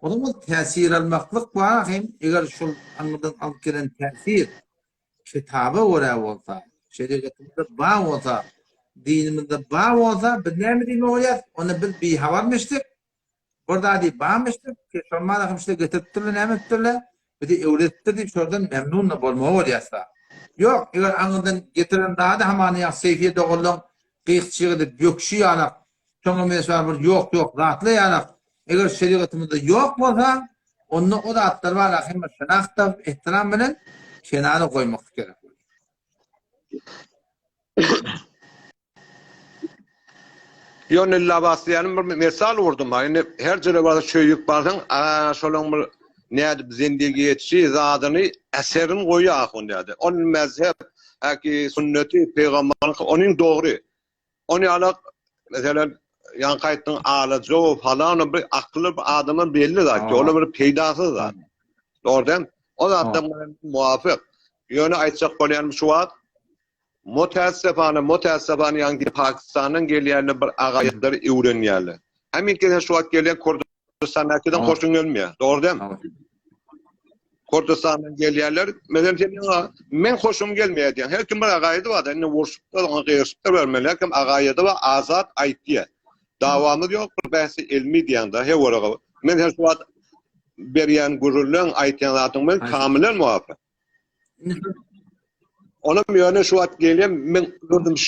S1: O zaman tesir almaklık var hem eğer şu anladan alıp gelen tesir kitabı oraya olsa, şeriatımızda bağ olsa, dinimizde bağ olsa, bir ne mi diyeyim olayız? Onu bir havarmıştık. Orada değil bağmıştık ki şunlar işte getirttirle, ne mittirle, bir de öğrettirdi, şuradan memnunla bolma olayızsa. Yok, eğer anından getiren daha da hemen ya seyfiye doğulun, kıyıkçığı gökşü yanak, sonra mesela yok, rahatlı yanak. Eğer şeriatımızda yok olsa, onu o da atlar var, hem şınakta ihtiram bilen, kenara koymak gerek.
S5: Yani labasyanın bir misal vurdum. Yani her cüre var çöyük bazen, şolun bir neydi zindigi yetişi zadını eserin koyu akın dedi. Onun mezhep, sünneti, peygamberin, onun doğru. Onu alak, mesela yankaytın ağlıcı falan bir akıllı bir adamın belli da ki onun bir peydası da. Doğrudan o da adamın muafık. Yani aytsak olayan şu var. Mutasafane yani Pakistan'ın geliyenle bir agayetleri öğreniyorlar. Hemen ki şu an gelen Kurdistan'dan hoşun gelmiyor. Doğru değil mi? Kurdistan'dan geliyenler mesela men hoşum gelmiyor diyen. Her kim bir agayeti var. Yani vuruşupta ona kıyasıpta vermeli. Her kim agayeti var azat aytiye. Davamız yok. Bahsi ilmi diyen de. He var. Men her şu an beriyen gururluğun aytiyen zatın ben kamilen muafık. Onun yönü şu an geleyim, men öldüm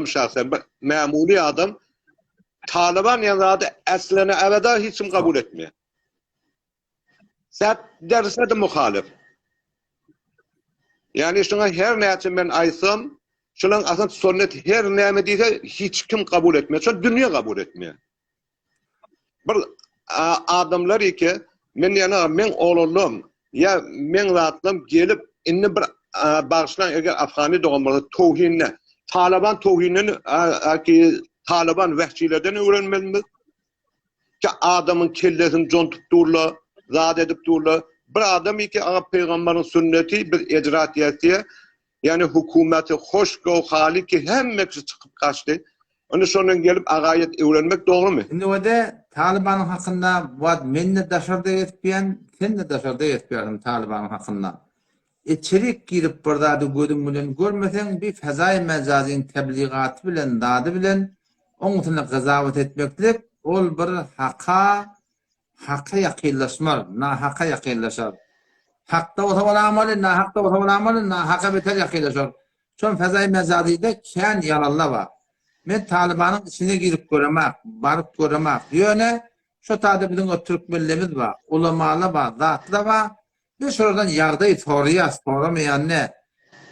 S5: şahsen, memuli adam, Taliban yanında eslene evvela hiç kim kabul etmiyor. Sen derse de muhalif. Yani şuna her ne için ben aysam, şunun aslında sünnet her ne diyse hiç kim kabul etmiyor. Çünkü dünya kabul etmiyor. Bir adamlar ki, men oğlum, ya men rahatlım gelip, inni bir bağışlan eğer Afgani doğumlarda tohinne Taliban tohinini ki Taliban vahşilerden öğrenmeliyiz ki adamın kellesini contup durla zat edip durla bir adam ki peygamberin sünneti bir icraat ettiği yani hükümeti hoş go hali ki hemmesi çıkıp kaçtı. Onu sonra gelip agayet öğrenmek doğru mu?
S1: Şimdi o da Taliban'ın hakkında men de dışarıda yetmeyen, sen de dışarıda yetmeyen Taliban'ın hakkında. İçerik girip burada da görünmeden görmesen bir fezai mecazin tebliğatı bilen, dadı bilen onun gızavet etmeklik ol bir hakka yakınlaşmar, na hakka yakınlaşar. Hakta otavalamalı, na hakta otavalamalı, na hakka beter yakınlaşar. Son fezai mecazide ken yalanla var. Men Taliban'ın içine girip göremek, barıp göremek. Yöne şu tadı bizim o Türkmenlerimiz var, ulamalı var, zatlı var. Biz oradan yardayı soramayan ne?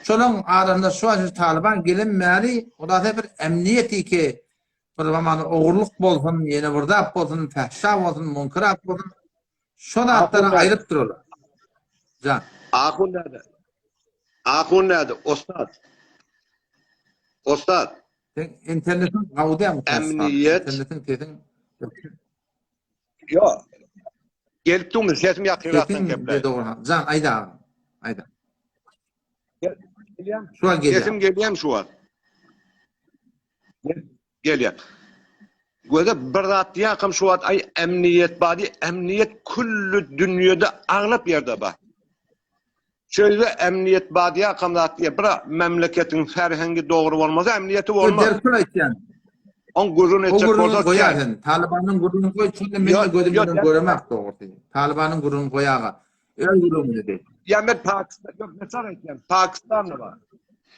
S1: Şunun arasında şu an Taliban gelinmeli, o da bir emniyeti ki bir zaman oğurluk bolsun, yeni burada bolsun, fehşa bolsun, munkarat bolsun. Şu da hatları ayrıp dururlar. Can.
S5: Ahun nerede? Ahun nerede? Ostad.
S1: İnternetin kavudaya mı?
S5: Emniyet.
S1: İnternetin tesin.
S5: Yok. Gelip durmuyor. Sesim yakınlaşsan
S1: Tesin
S5: kepler.
S1: de doğru. Can ayda. Ayda.
S5: Geliyor.
S1: Şu an geliyor.
S5: Sesim geliyor şu an. Geliyor. Göze bir zat diyakam şu an ay emniyet badi. Emniyet kullu dünyada ağlap yerde var. Şöyle emniyet badi diyakam zat diye bir memleketin ferhengi doğru olmazsa emniyeti olmaz.
S1: Derkür aytyan.
S5: On gurun
S1: O
S5: edecek
S1: gurunu
S5: olsa
S1: koyarken, Taliban'ın gurunu koy, çünkü beni gözümden göremek doğru değil. Taliban'ın gurunu koyağı. Öyle gurunu dedi.
S5: Ya ben Pakistan, yok mesela Pakistan'da var.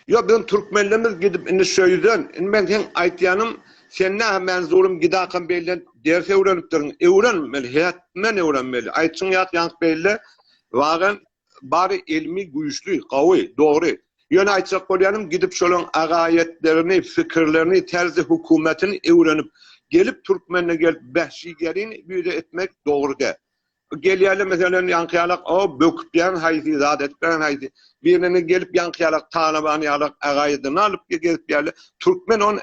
S5: Yok ben Türkmenlerimiz gidip indi söyledin. Ben sen aytyanım, sen ne menzurum gidakan belli derse öğrenip durun. Öğrenmeli, hayatmen öğrenmeli. Aytsın yank belli. Varın bari ilmi güçlü, kavi, doğru. Yön aytsak koyanım gidip şolun agayetlerini, fikirlerini, terzi hükümetini öğrenip gelip Türkmenle gelip behşigerini büyüde etmek doğru de. Geliyorlar mesela yankıyalak o böküpyen haydi zat etken haydi birini gelip yankıyalak Taliban'ı alak agayetini alıp gelip yerler Türkmen onu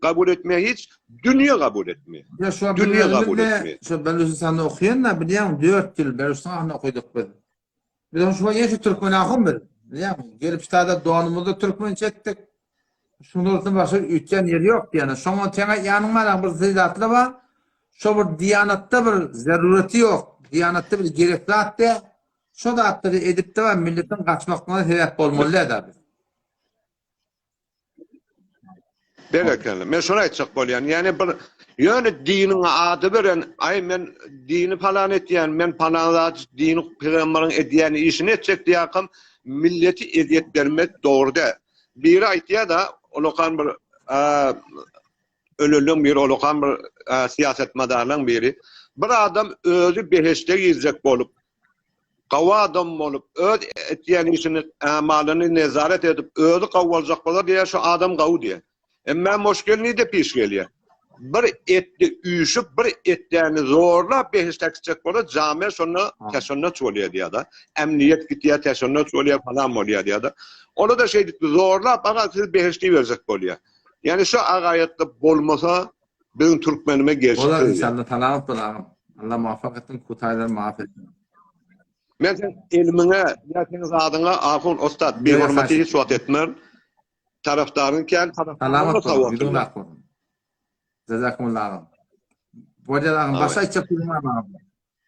S5: kabul etmeye hiç dünya kabul etmiyor.
S1: Ya şu an
S5: Dünya kabul etmiyor.
S1: şu Belusistan'da okuyan da biliyorum 4 yıl Belusistan'da okuduk biz. Bir de şu an yeşil Türkmen akım bir. Biliyor musun? Gelip işte doğanımızda Türkmen çektik. Şunun ortasında başka ütken yeri yok yani. Şu an tena yanıma bir zilatlı var. Şu bir diyanatta bir zarureti yok. Diyanatta bir gerekli de şu da atları edip de var milletin kaçmaklarına sebep olmalı eder.
S5: Belki men şuna aytsak bolýan. Yani bir ýöne dinin ady beren, ay men dini falan etýän, men palanat dini peýgamberiň edýän işini etjek diýakam milleti eziyet bermek doğru da. Biri aytýar da olokan bir ölülüň bir olokan bir siýasetmedarlaryň biri. Bir adam özü beheşte girecek bolup gawa adam bolup öz etýän işini amalyny nezaret edip özü gawwaljak bolar diýär şu adam gawu diýär. Emma moşkelini de piş geliyor. Bir etli üyüşüp bir etlerini zorla behistekçek bolar cami sonra teşennüt oluyor diye da emniyet gitiye teşennüt oluyor falan oluyor diye da onu da şey zorla bana siz behişti verecek oluyor. Yani şu agayette bolmasa benim Türkmenime geçti.
S1: Olar inşallah talavat bulalım. Allah muvaffak etsin, kutaylar muaf etsin.
S5: Men ilmine, yakiniz adına ahun ostad bir hürmeti hiç suat etmem. Taraftarın ken
S1: Salamat olun, bidun akın. Cezakumullah. Bocadan başa içe kurma ama.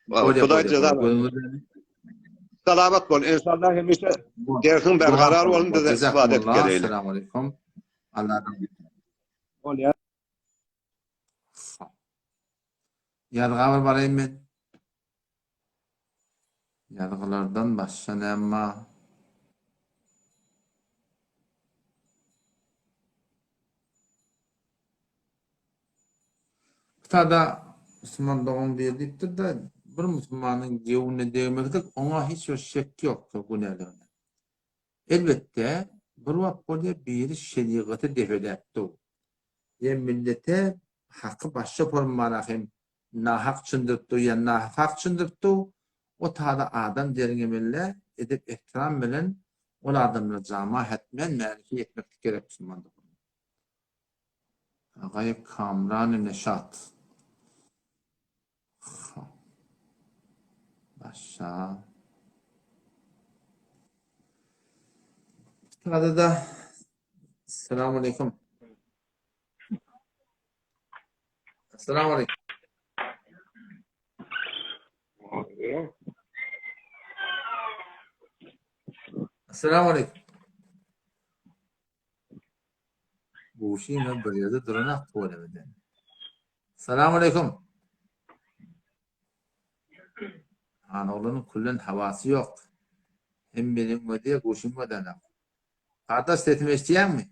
S5: Huday ceza ver. Salamat bol. İnşallah hemişe dersin berqarar olun da istifade edip geleyle.
S1: Selamun aleyküm. Allah'ım.
S5: Ol ya.
S1: Yadgavar barayım ben. Yadgalardan başa ne ama. Tada Müslüman doğum verdiktir de bir Müslümanın gevune değmektir, ona hiç bir şek yok bu nelerine. Elbette bir vakit böyle bir şeriatı defedetti. Yani millete hakkı başça pormarahim nahak çındırttı ya nahak çındırttı o tada adam deringemelle edip ihtiram bilen O adamla cama etmen melifi etmek gerek Müslümanlık. Ağay Kamran Neşat. Başa. Sırada da Selamun Aleyküm. Selamun Aleyküm. Selamun Aleyküm. Bu şeyin bir yerde durana tuvalemeden. Selamun Aleyküm. Anadolu'nun kullen havası yok. Hem benim ödeye kuşum ödene. Kardeş setimi isteyen mi?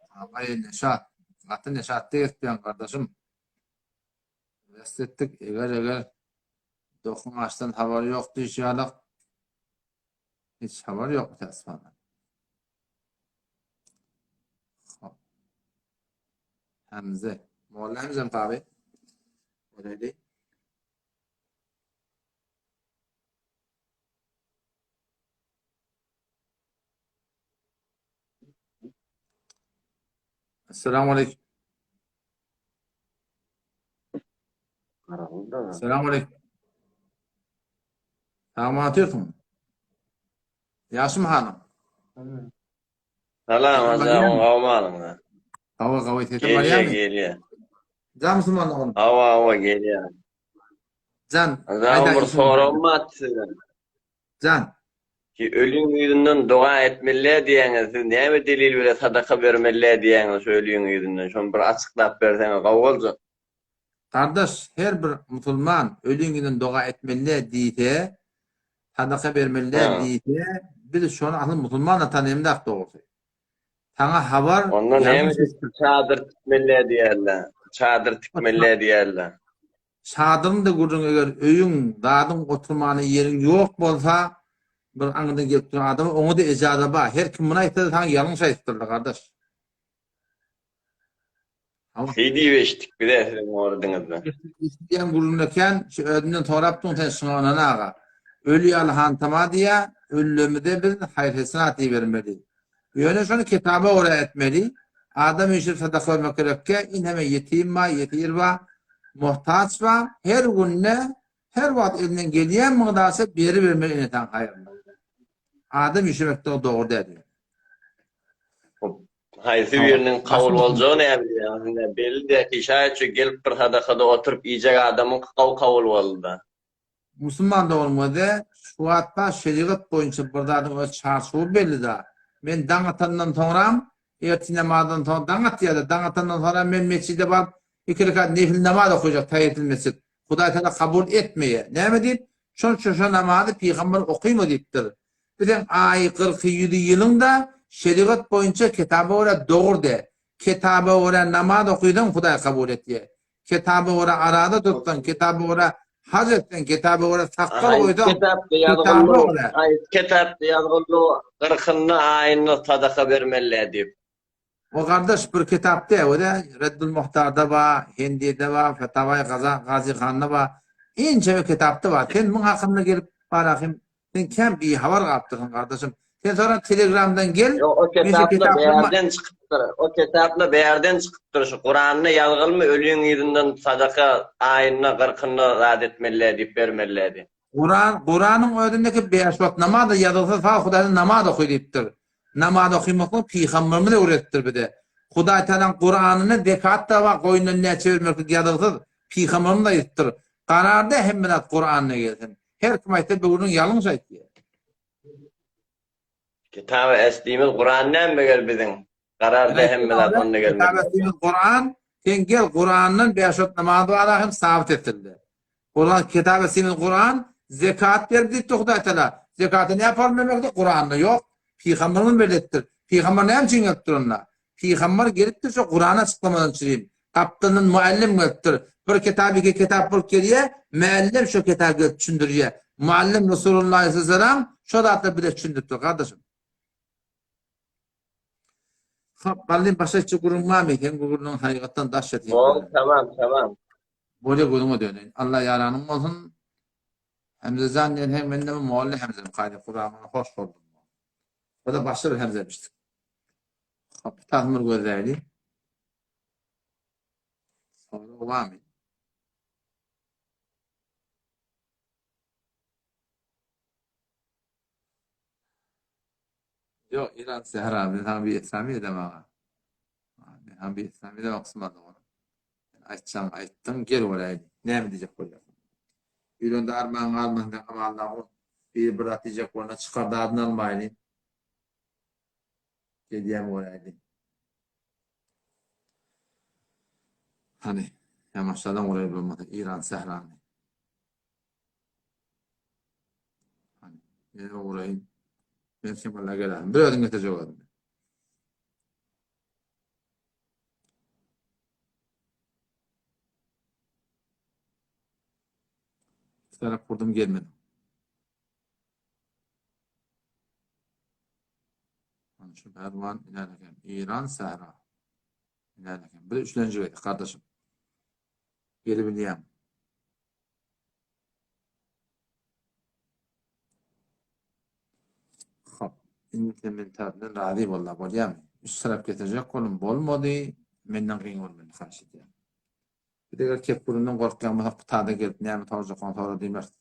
S1: Ağay Neşat. Katı Neşat'ta yetmeyen kardeşim. Vestettik eğer dokun açtan haber yoktu inşallah. Hiç haber yok tersfana. Hamze. Molla Hamze abi. Öyle. Esselamu Aleyküm. Esselamu Aleyküm. Selamun Aleyküm. Yaşım Hanım.
S6: Salam hocam, kavmalım.
S1: Hava tetim var
S6: Geliyor,
S1: yani.
S6: geliyor.
S1: Can Müslüman oğlum.
S6: Hava geliyor.
S1: Can.
S6: Hocam bir sorum var size.
S1: Can.
S6: Ki ölüm yüzünden dua etmeliler diyeniz, siz ne mi delil böyle sadaka vermeliler diyeniz ölüm yüzünden. Şunu bir açıklap verseniz kavgalcı.
S1: Kardeş her bir Müslüman ölüğünün dua etmeli diye sadaka vermeliler
S6: Ha.
S1: diye biz şu an aslında Müslümanla tanıyımda doğrusu. Sana haber
S6: Ondan ne mi
S1: yanlış
S6: çadır tikmeliler diyerler. Çadır tikmeliler diyerler.
S1: çadırını da kurdun eğer öyün dağın oturmanı yerin yok bolsa bir anında gelip duran adamı onu da icazı var. Her kim buna aytsa sana yanlış aytırlar kardeş. Ama
S6: Şey diyeştik bir de sizin ordunuzda.
S1: isteyen kurulurken şu ödünden toraptın sen şuna ağa. Ölü yalhan tama diye ölümü de bir hayırlısına vermeli. Yöne şunu kitaba oraya etmeli. Adam işi sadaka vermek gerekke ineme yetim var, yetir var, muhtaç var. Her günne her vakit elinden gelen mıqdarsa biri vermeli ineten hayırlı. Adam işi mektubu doğru dedi.
S6: Haysi
S1: Tamam.
S6: birinin kavul olacağı ne biliyor? Belli de işaretçi gelip bir sadakada oturup yiyecek adamın kavul oldu.
S1: Müslüman da olmadı. Şu hatta şeriat boyunca buradan öz çarşığı belli de. Men dağıtandan sonra ertesi namazdan sonra dağıt ya da dağıtandan sonra men mescide var. 2 rekat nefil namaz okuyacak tahiyyatül mescid. Huday Teala kabul etmeye. Ne mi deyip? Şu namazı peygamber okuyma deyiptir. Bizden ay 47 yılında şeriat boyunca kitabı oraya doğru de. Kitabı oraya namaz okuydan Huday kabul et diye. Kitabı oraya arada tuttan, kitabı oraya Hazretten kitabı oraya takkal koydu.
S6: Kitapta yazgılı 40'ını ayını sadaka vermeliler deyip.
S1: O kardeş bir kitapta o da Reddül Muhtar'da var, Hindi'de var, Fetavai Gazi Khan'da var. İnce bir kitapta var. Sen bunun hakkında gelip barakayım. Sen kim bir haber kaptın kardeşim. Sen sonra Telegram'dan gel.
S6: O kitapla bir yerden çıkıptır. Şu Kur'an'ını yazgılı ölüyün yüzünden sadaka ayını 40'ını rad etmeliler deyip vermeliler deyip.
S1: Kur'an'ın önündeki 5 vakit namaz da yazılsa falan Huday'ın namaz okuy deyiptir. Namaz okuymakla peygamberimi de öğrettir bir de. Huday Teala'nın Kur'an'ını zekatta ve koyundan ne çevirmek yazılsa peygamberimi de ayttir. Kararda hemmelat Kur'an'ına gelsin. Her kim aytsa bunun yanlış aytıyor.
S6: Kitabı estiğimiz Kur'an'dan mı bizim? Kararda hemmelat onunla gelmek.
S1: Kitabı Kur'an, sen gel Kur'an'ın 5 vakit namazı alahım sabit ettirdi. Kitabı Kur'an zekat verdi Huday Teala. Zekatı ne yapar memlekte? Kur'an'da yok. Peygamber'in belirttir. Peygamber ne için yaptır onunla? Peygamber gelip de şu Kur'an'a açıklamadan çürüyeyim. Kaptanın muallim geliptir. Bir kitabı iki kitap bulup geliye, muallim şu kitabı düşündürüyor. Muallim Resulullah Aleyhisselam şu da hatta bir de düşündürtür kardeşim. Kallin başa içi kurulma mı? Hem kurulun hakikaten dahşet.
S6: Tamam.
S1: Böyle kurulma dönün. Allah yalanım olsun. Hemze zanniyen hem bende muallim Hemze kaydı Kur'an'ına hoş buldum. O da başka bir Hemze'miştik. Tahmir gözlerdi. Sonra devam et. Yok İran Sehra ben hem bir İslami edem ağa. Ben hem bir İslami de maksımadı onu. Ayttan gel oraydı. Ne mi diyecek böyle? Üründe armağan almanın ama Allah'ın bir bırak diyecek ona çıkardı adını almayın. Gediyem oraydı. Hani yamaçlardan oraya bulmadı. İran Sehra'nı. Hani yine orayı ben şimdi gelelim. Bir ödün getecek oldum. Bir taraf kurdum gelmedi. Hani şu Erdoğan ilerlerken İran Sehra. İlerlerken. Bir de üçüncü kardeşim. Geri bileyim. Hop. İmplementardan razı vallahi bolýarmy. Üç taraf getirecek kolum bolmady. Menden kıyın olmadı karşı diye. Bir de kep burundan korkkan bu tada gelip näme tawjy kontrol edilmez.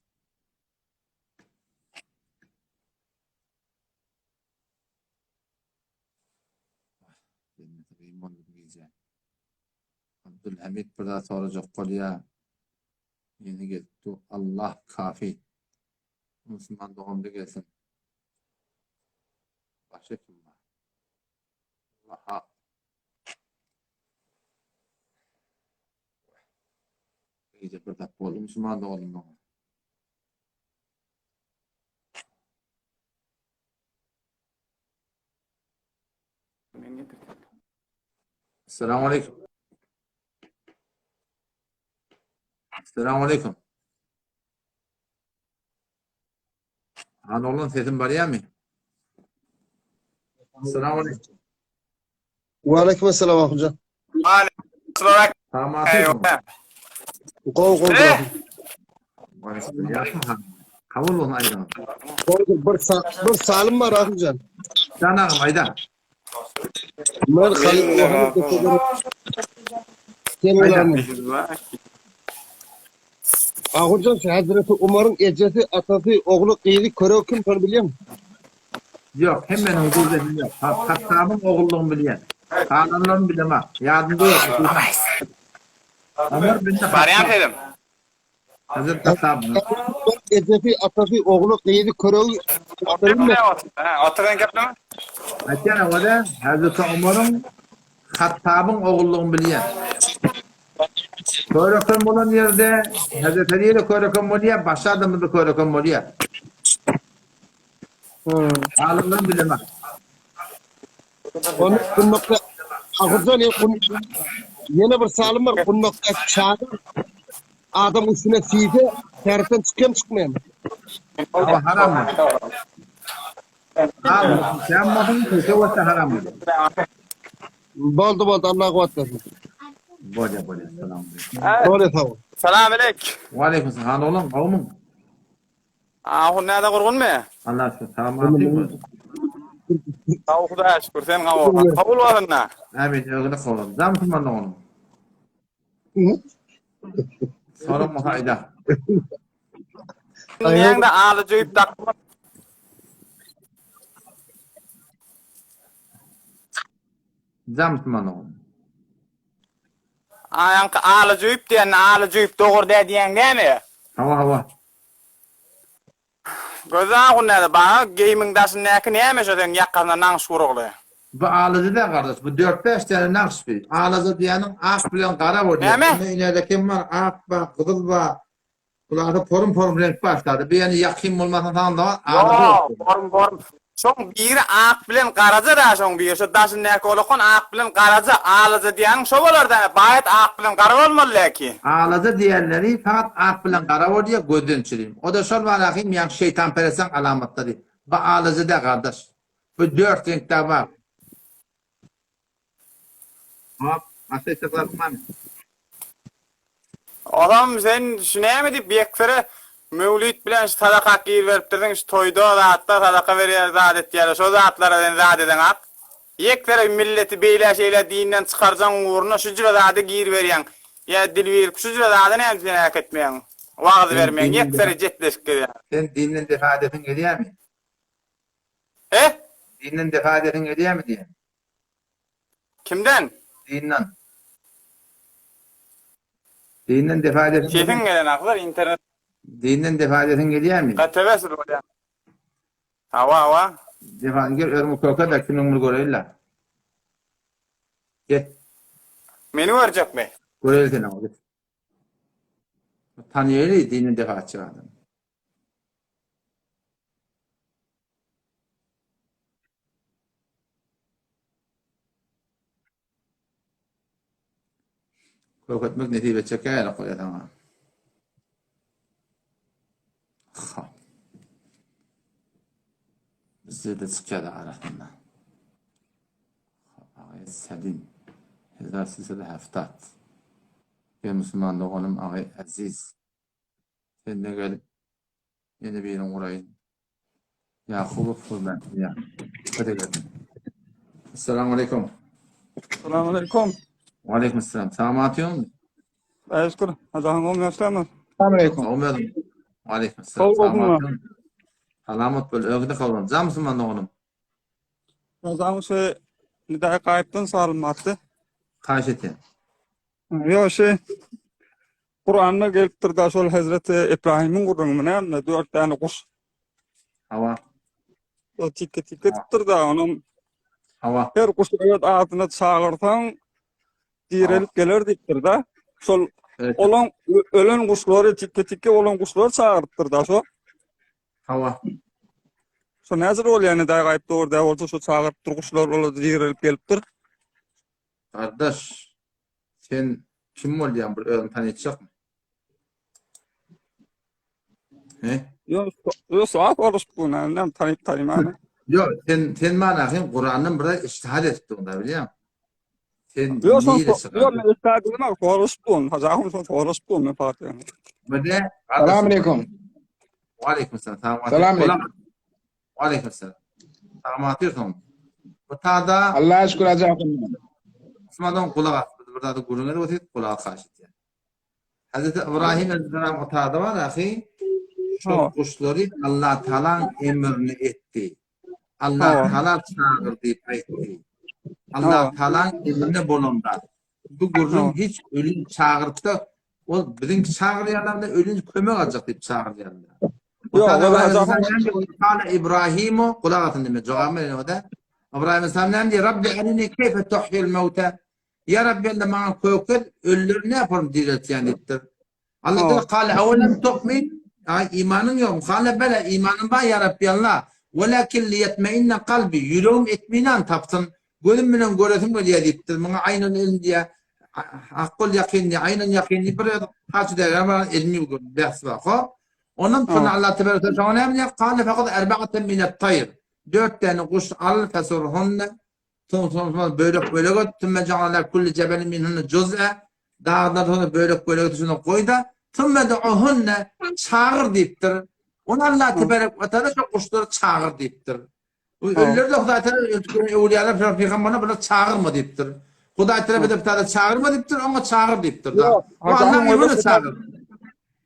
S1: Abdülhamid burada soracak kolya. Yeni geldi. Allah kafi. Müslüman doğumda gelsin. Başka kim var? Allah'a. İyice bir dakika oldu. Müslüman doğumda. Esselamu Aleyküm. Esselamu Aleyküm. Han oğlum sesin var mı? Esselamu Aleyküm.
S7: وعليكم السلام ورحمة الله.
S1: Tamam aleyküm.
S7: قول
S1: Kabul olun aydan.
S7: bir salim var Ahmetcan.
S1: Canağım aydan.
S7: Ben Halil Ahmetcan Hazreti Umar'ın ecesi atası oğlu kıyılık körev kim tanı biliyor musun?
S1: Yok hemen huzur dedim yok. Hattabın oğulluğunu bilen. Kanunlarını bilemem. Yardımcı yok. Ömer bin de
S8: Variant edim.
S1: Hazreti Hattabın.
S7: Ecesi atası oğlu kıyılık körev
S8: Oturgan gapnimi?
S1: Aytgan o da Hazreti Ömer'in Hattabın oğulluğunu bilen. Körekan bolan yerde Hazreti Ali ile körekan bolýar, başga adamda da körekan bolýar. Alimden bilemem.
S7: Onu kunnakta Ahmetcan yine bir salim var kunnakta çağdı. Adam üstüne siyde tersten çıkıyor çıkmayan.
S1: Ama haram mı? Haram. Sen bakın kötü olsa haram mı?
S7: Boldu Allah kuvvetlesin.
S1: Bolya. Selam.
S7: Doğru tamam.
S8: Salam aleyk.
S1: Ve aleyküm selam. Oğlum kavmum.
S8: Ahun näde gurgun me?
S1: Allah aşkına. Selam aleyküm.
S8: Aw Hudaýa şükür sen gawa. Kabul bolanda.
S1: Evet, öyle kavmum. Zam kimden oğlum? Sorun mu hayda?
S8: Ýeňde aly jüýüp takma.
S1: Zam kimden oğlum?
S8: Aýanky aly jüýüp diýen aly jüýüp dogry diýen näme?
S1: Hava.
S8: Gözä ahun näde ba? Gaming daşyn näki näme şoň ýakynda naňş gurugly.
S1: Bu ağladı da kardeş. Bu 4-5 tane naqş bir. Ağladı diyenin ak bilen kara var.
S8: Näme?
S1: İleride kim var? Ak var, kızıl var. Bunlarda porum renk başladı. Bir yani yakın olmasına tamam da ağladı.
S8: Form. Şoň biri ak bilen garaja da şoň biri şu daşyn näki olakon ak bilen garaja alyzy diýen şo bolardan baýat ak bilen gara bolmaly ki.
S1: Ağladı diyenleri fakat ak bilen kara var diye gözden çireyim. O da şol var akıyım yani şeytan peresan alamatları. Bu ağladı da kardeş. Bu 4 renkte var. Hop, asaysa mı?
S8: Adam sen düşünäme diýip bekfere Mevlid bilen şu sadaka giyir veriptirdin, şu toyda zatlar sadaka veriyor zadet yer. Şu zatlara zat eden ak. Yeklere milleti beyle şeyle dinden çıkarcan uğruna şu cüre zadı giyir veriyen. Ya dil verip şu cüre zadı ne elbisine hak etmeyen. Vaaz vermeyen. Yeklere jetleşik geliyor.
S1: Sen dinin defa edin geliyor mi?
S8: He?
S1: Dinin defa edin geliyor mi diye.
S8: Kimden?
S1: Dinden. Dinin defa edin
S8: Şeyden gelen aklar internet.
S1: Dinin defa edin geliyor mi?
S8: Katevesir o ya. Hava.
S1: Defa gel örmü koka da kimin bunu göreyler. Gel.
S8: Meni verecek mi?
S1: Göreyler seni abi. Tanıyeli dinin defa çıkardım. Korkutmak netibe çeker koyar tamam. Ha. Bizde de çıkıyor da arasında. Ağay Selim. 1370. Ben Müslüman doğanım ağay Aziz. Sen de gelip yeni bir yerin orayı. Yakub'u fırlan. Ya. Hadi gelin. Esselamu Aleyküm.
S9: Selamünaleyküm.
S1: Ve Aleykümselam. Selam atıyor musun?
S9: Eşkur. Azahın olmuyorsan.
S7: Selamünaleyküm.
S1: Olmadım. Ve Aleykümselam.
S9: Sağ olun.
S1: Selam atıyor musun? Alamet böyle ögde kalalım. Can Müslüman doğanım.
S9: Azahın şey nidaya kayıptan sağlamattı.
S1: Kaç etin.
S9: Yo şey Kur'an'da gelip durdu şol Hazreti İbrahim'in Kur'an'ına 4 tane kuş.
S1: Hava.
S9: O tikke tutturdu onun
S1: Hava.
S9: her kuş evet ağzına çağırtan direlip gelir diptir da. Şol
S1: Evet.
S9: olan ölen kuşları tikke olan kuşları çağırttırdı şo.
S1: Hava.
S9: Şo nazır ol yani nidaya kayıpta orada olsa şo çağırttır kuşlar ola direlip geliptir.
S1: Kardeş. Sen kim ol yani? Öğren tanıyacak mı? He?
S9: Yo saat varış bu ne tanıyıp tanıyım.
S1: Yok sen bana hem Kur'an'ın burada iştihad ettin da biliyor musun? Sen
S9: Yo son
S1: neyle
S9: yo
S1: çıkardın?
S9: men istadığım varış bu. Hazahım son varış bu men fatih.
S1: Böyle
S7: Selamünaleyküm.
S1: Ve Aleykümselam.
S7: Selamünaleyküm.
S1: Ve Aleykümselam. Tamam atıyorsun. Bu tada
S7: Allah'a şükür azahım.
S1: Osman'dan kulak attı. Burada da gurun edip oturup kulağa karşı. Hazreti İbrahim Aleyhisselam o tada var ahi. Şu kuşları Allah Teala emrini etti. Allah Teala çağırdı etti. Allah Teala emrine bulundu. Bu gurun hiç ölüm çağırdı. O bizim çağıryanlar da ölüm kömek alacak deyip çağıryanlar. O Teala İbrahim'u kulak atın demek. Cevabı o da. İbrahim Aleyhisselam ne diyor? Rabbi arini keyfe tuhyil mevte. Ya Rabbi elle bana koyuklar ölüleri ne yaparım diret yani ettir. Allah diyor kâle evvelem tu'min. İmanın yok. Kâle bele imanın var ya Rabbi Allah. Velakin liyetmeinne kalbi. Yüreğim etminan tapsın. Gönlüm bilen göresim var diye deyiptir. Bana aynen ilm diye. Hakkul yakinni, aynen yakinni. Bir kaç der ama ilmi ders var. Ondan sonra Allah Teala Teala ne yapıyor? Kâle fakat erba'aten minet tayr. 4 tane kuş al fesurhunne. Sonra böyle göt. Tümme cealler kulli cebelin minhunne cüz'e. Dağdan sonra böyle düşüne koy da. Tümme du'uhunne çağır deyiptir. Onu Allah Teala şu kuşları çağır deyiptir. Ölüler de Huday Teala evliyalar peygamberine böyle çağırma deyiptir. Huday Teala bir tane çağırma deyiptir ama çağır deyiptir. O Allah emrine çağır.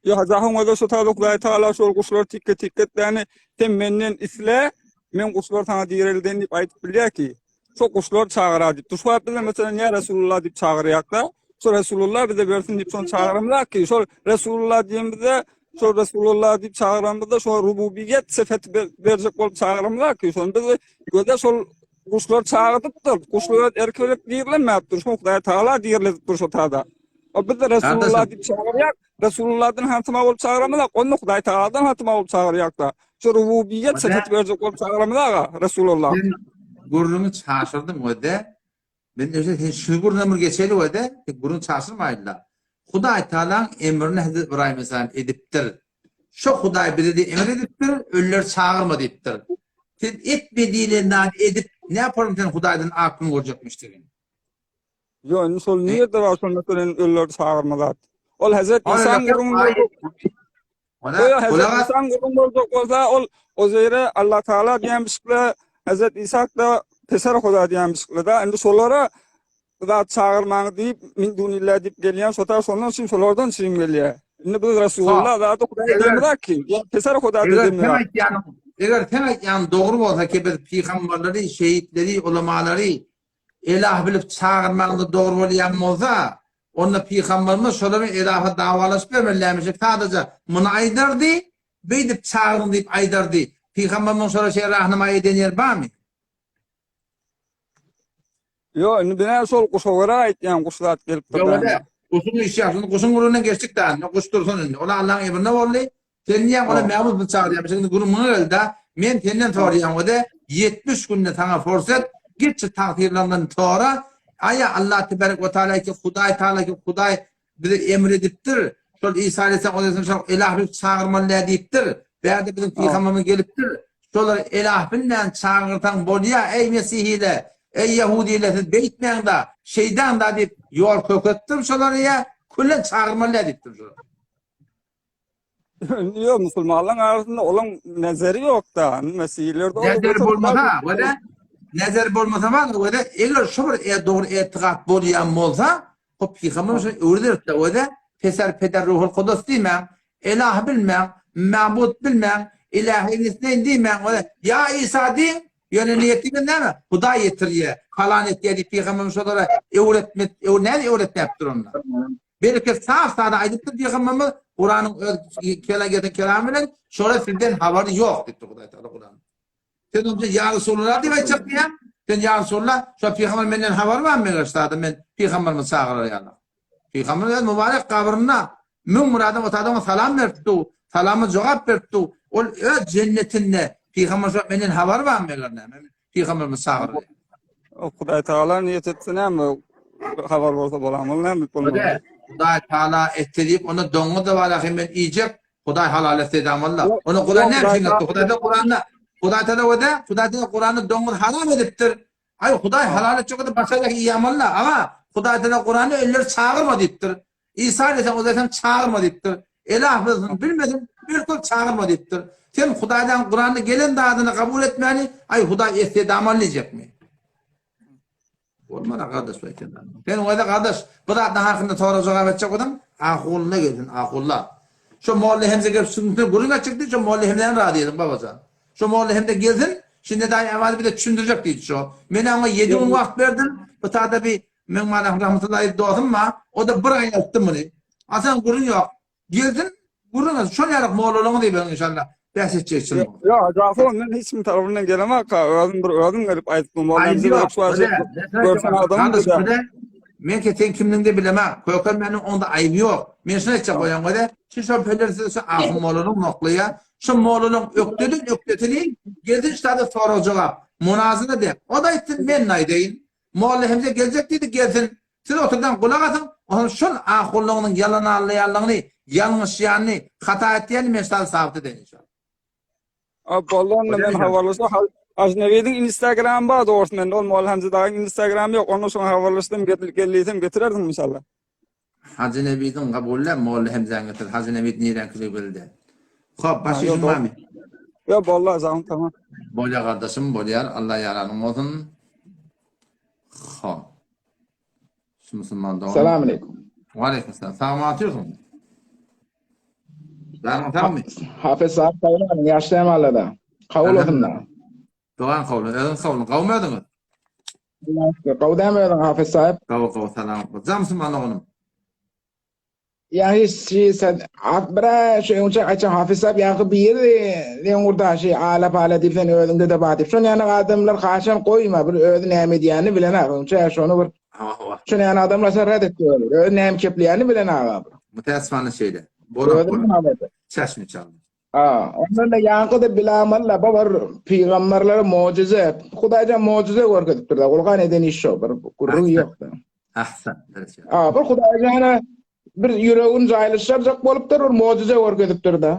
S9: Yo hazahım o da şu Huday Teala şol kuşlar tikke yani temmennen isle men kuşlar sana direlden dip aytıp bilýär ki şu kuşlar çağıra dip. Tuşwap bilen mesela ya Resulullah dip çağırýak da. Şu Resulullah bize versin dip son çağıramlar ki şu Resulullah diýimizde şu Resulullah dip çağıramızda şu rububiyet sıfatı verecek bolup çağıramlar ki şu biz göde şu kuşlar çağırdıpdyr. Kuşlar erkelep diýilenmäpdir. Şu Hudaý Taala diýerlepdir şu tada. O biz de Resulullah dip çağırýak. Resulullah'dan hatıma bolup çağıramlar. Onu Hudaý Taala'dan hatıma bolup çağırýak da. Şu rububiyet sıfatı verecek bolup çağıramlar Resulullah.
S1: Gurrunu çağırdım o da. Ben öyle şu gurrunu geçeli o da. Gurrunu çağırmaydılar. Hudaý Teala emrini Hazreti İbrahim Aleyhisselam ediptir. Şu Hudaý bir dedi emir ediptir, ölüler çağırma deyiptir. Sen etmediğinden edip ne yaparım sen Hudaý'dan aklını görecekmiştir.
S9: Yo, sol niye de var sonra ölüler çağırmalar. Ol Hazreti İsa gurrunu Oya Hazret İsa'nın kulun bolduk bolsa ol o zeyre Allah Taala diyen bisikle Hazret İsa da teser Huda diyen bisikle da endi solara zat çağırmağı deyip min dunillah deyip geliyen sotar sondan sin solardan sin geliyor. Indi bu Resulullah zatı Hudaý demir ki teser Huda demir.
S1: Eğer temek yani doğru bolsa ki biz peygamberleri, şehitleri, ulemaları ilah bilip çağırmağında doğru bolýan bolsa onda peygamberimiz şolary ilaha davalaşıp bermelermiş. Sadece bunu aydardı, beydip çağırın deyip aydardı. Peygamberimiz sonra şey rahnama eden yer var mı?
S9: Yo, indi bina sol kuşawara aýtýan kuşlar gelip
S1: durdy. Kuşun işi ýaşyny kuşun guruna geçdik da, ne kuş dursun indi. Ola Allah'ın emrine boldy. Sen niye ona mevzu bu çağırıyor? Şimdi gurumun elde men senden soruyorum o da 70 günde sana fırsat git takdirlerden sonra aya Allah tebarek ve teala ki Hudaý Taala ki Hudaý bize emredipdir. Şol İsa Aleyhisselam ilahı çağırmalı deyipdir. Berde bizim peygamberimiz gelipdir. Şolar ilah bilen çağırtan bolya ey Mesihile, ey Yahudiyle siz beytmeyin da şeyden da deyip yol kökettim şoları ya kullen çağırmalı deyipdir.
S9: Yok Müslümanların arasında olan nezeri yok da meselelerde
S1: nezer bolmasa we de nezer bolmasa we de eger şu bir doğru etiqat bolýan bolsa o peygamberimiz öwrederdi we de peser peder ruhul kudus diýmän ilah bilmän mabud bilmän ilahi nesneň diýmän we de ya İsa diýen ýöne niýetine näme Hudaý ýetirýär kalan etdiýär peygamberimiz şolara öwretmek öwretmäpdir onlar belki saf sada aýdypdy peygamberimiz Kur'an'ın kelagete kelamıyla şöyle sizden haberi yok dedi Hudaý Taala Kur'an. Sen önce ya Resulullah diye çıktı ya. Sen ya Resulullah şu peygamber menden haber var mı gösterdi men peygamberimi çağırır yani. Peygamber mübarek kabrına min muradım otadan salam verdi. Salamı cevap verdi. O cennetinde peygamber menden haber var mı gösterdi. Peygamberimi çağırır.
S9: Hudaý Taala niyet etsene mi haber bolsa bolamyl näme bolmaly.
S1: Hudaý Taala ettirip ona doňa da var men iyicek Hudaý halal etsedi amalla. Onu Hudaý näme şeýle Hudaý da Kur'an'da Hudaý Taala wada Hudaý da Kur'an'da doňa haram edipdir. Ay Hudaý halal etjekde başga iyi amalla ama Hudaý Taala Kur'an'da eller çağırma dipdir. İsa Aleyhisselam zaten çağırma dipdir. Elah bilmedim bir kul çağırma dipdir. Sen Hudaýdan Kur'an'da gelen dadyny kabul etmeli. Ay Hudaý etsedi amallaýjak mı? Olmadı kardeş belki. Ben o da kardeş bu da hakkında sonra cevap edecek adam akılına gelin akılla. Şu mahalle hemze gelip sıkıntı buruna çıktı şu mahalle hemden razı edin babacan. Şu mahalle hemde geldin şimdi daha evvel bir de düşündürecek değil şu. Ben ama 7 gün vakit verdim. Bu tabi bir men manam rahmetullahi doğdum ma o da bir ay yaptım bunu. Asan gurun yok. Geldin guruna şu yarak mahallelerine de ben inşallah. Bahsedeceksin.
S9: Ya Jafon men hiç mi tarafından gelemem ka öldüm gelip aytdım vallahi görsen adam da
S1: men ki sen kimliğinde bilemem. Koykan benim onda ayıbı yok. Men şuna etçe koyan o da şu pedersiz ahım moğlunun noklaya şu moğlunun öktetini geldin işte sonra cevap münazara de. O da ettin men naydayın. Moğlu hemze gelecek dedi gelsin. Siz oturdan kulak atın. Onun şun ahulluğunun yalan anlayanlığını yanlış yani hata ettiğini mesal sabit edin inşallah.
S9: Abollan men havarlasa Ajnevi'nin Instagram var doğrusu men ol mol hamza dağın Instagram yok onu sonra havarlaştım geldim getirerdim inşallah.
S1: Hacı Nebi'nin kabulle mol hamzan getir. Hacı Nebi niren kili bildi. Hop başım var mı?
S9: Ya vallahi zaman tamam.
S1: Bolya kardeşim bolyar Allah yaranın olsun. Hop. Şu Müslüman doğum.
S10: Selamünaleyküm.
S1: Aleykümselam. Selamun aleyküm. Tamam mı?
S10: Hafız saat kavlanın yaşlayan Allah'da. Kavul okunlar.
S1: Doğan kavlu. Elin kavlu. Kavmuyordun mu?
S10: Kavdamıyordun hafız sahip.
S1: Kavu selam. Zamsın bana onun.
S10: Yani akbara şey önce açan hafız sahip yakı bir yeri orada şey ala deyip sen ödünde de batip. Şunu yani adamlar karşıdan koyma. Bir ödün emediyeni bilen ağabey. Önce şunu bir. Şunu yani adamlar sen reddet diyor. Ödün em kepleyeni bilen ağabey.
S1: Müteessifane şeyde.
S10: Ödün ağabey.
S1: Çeşmi çaldı.
S10: Ondan da yankıda bilamalla babar peygamberlere mucize. Hudaýdan mucize görkezipdir da. Kur'an eden iş şo. Bir kurru yok da.
S1: Ahsan.
S10: Bir Hudaýdan bir yüreğin jaýlyşarjak bolupdyr, bir mucize görkezipdir da.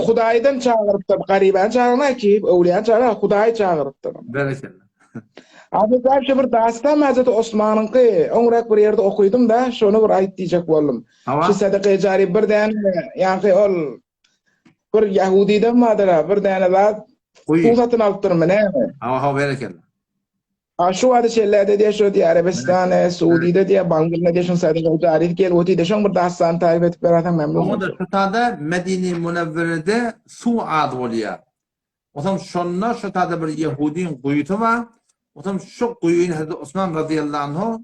S10: Hudaýdan çağırypdyr. Gariban çağırna ki, öwliýa çağıra, Hudaý çağırypdyr.
S1: Berekellah.
S10: Abi karşı bir dastan Hazreti Osman'ınki öňrek bir ýerde okuydum da, şonu bir aýt diýjek boldum. Şu sadaka jary birden ýa-ni ol bir Yahudiden madara bir tane zat
S1: Kuyu.
S10: su satın alıp durma ne?
S1: Ha berekella.
S10: Şu adı şeylerde diye şu diye Arabistan, Suudi'de diye Bangladeş'in sadece tarih gel o diye şu bir dastan tarif etip beratan memnun
S1: Ama da
S10: olsun.
S1: şu tada Medine-i Münevvere'de su adı oluyor. O zaman şonda şu tada bir Yahudin kuyutu var. O zaman şu kuyuyun Hazreti Osman radıyallahu anhu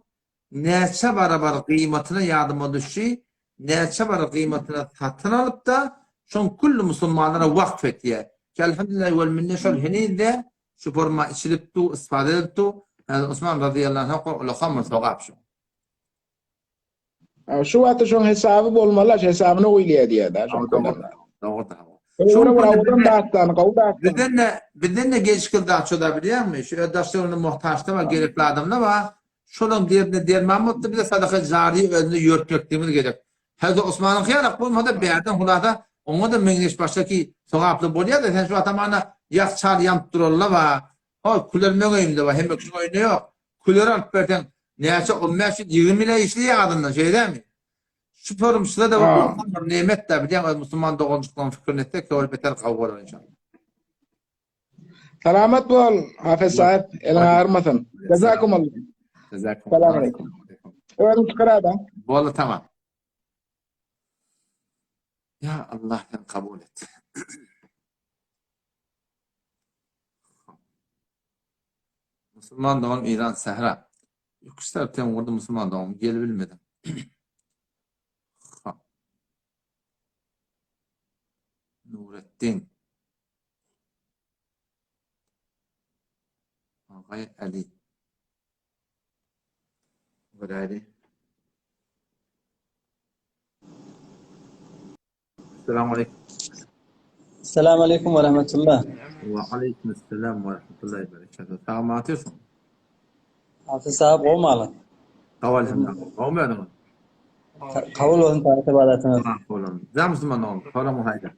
S1: neçe barabar kıymetine yardım düşü, neçe barabar kıymetine satın alıp da şun kullu Müslümanlara vakfetiye. Ki elhamdülillah vel minne şol henide şu forma içilip tu, istifade edip tu, Hazreti Osman radıyallahu anhu ulu khamr soğap şu.
S10: Şu adı şu hesabı olmalı, hesabını uyluya diye da.
S1: Doğru. Bizden ne geç kıldı açıda biliyor musun? Şu ödaşlarının muhtaçta var, gerekli adamla var. Şunun derman mutlu bir de sadaka cari önünü yörtmektiğimiz gerek. Hazreti Osman'ın kıyarak bulmadı bir yerden hulada ona da mengeç baştaki soğaplı boluyor da sen şu atamana yak çar yamp dururlar var. O kuler mengeğimde var. Hem öksün oyunu yok. Kuler alıp berden neyse 15-20 ile işliyor adından şey değil mi? Şu forumçuda da var. Nimet de biliyor musun? Müslüman doğumcuktan fikrini ettik ki o beter kavga olur inşallah.
S10: Selamet bol Hafız sahip. Elin ağırmasın. Cezakumullah. Selamun aleyküm. Öğrenim çıkarada.
S1: Bolu tamam. Ya Allah sen kabul et. Müslüman doğum İran Sehra. Yokuşlar tem orada Müslüman doğum gel bilmedim. Nurettin. Ağay Ali. Burayı. Selamun aleyküm.
S11: Selamun aleyküm ve rahmetullah.
S1: Ve aleyküm selam ve rahmetullahi ve berekatuhu. Sağ mı atıyorsun?
S11: Hafız sahip olmalı.
S1: Kaval hem. Olmuyor mu?
S11: Kavul olun tarif ibadetine.
S1: Olun. Zam Müslüman olun. Para mı hayda?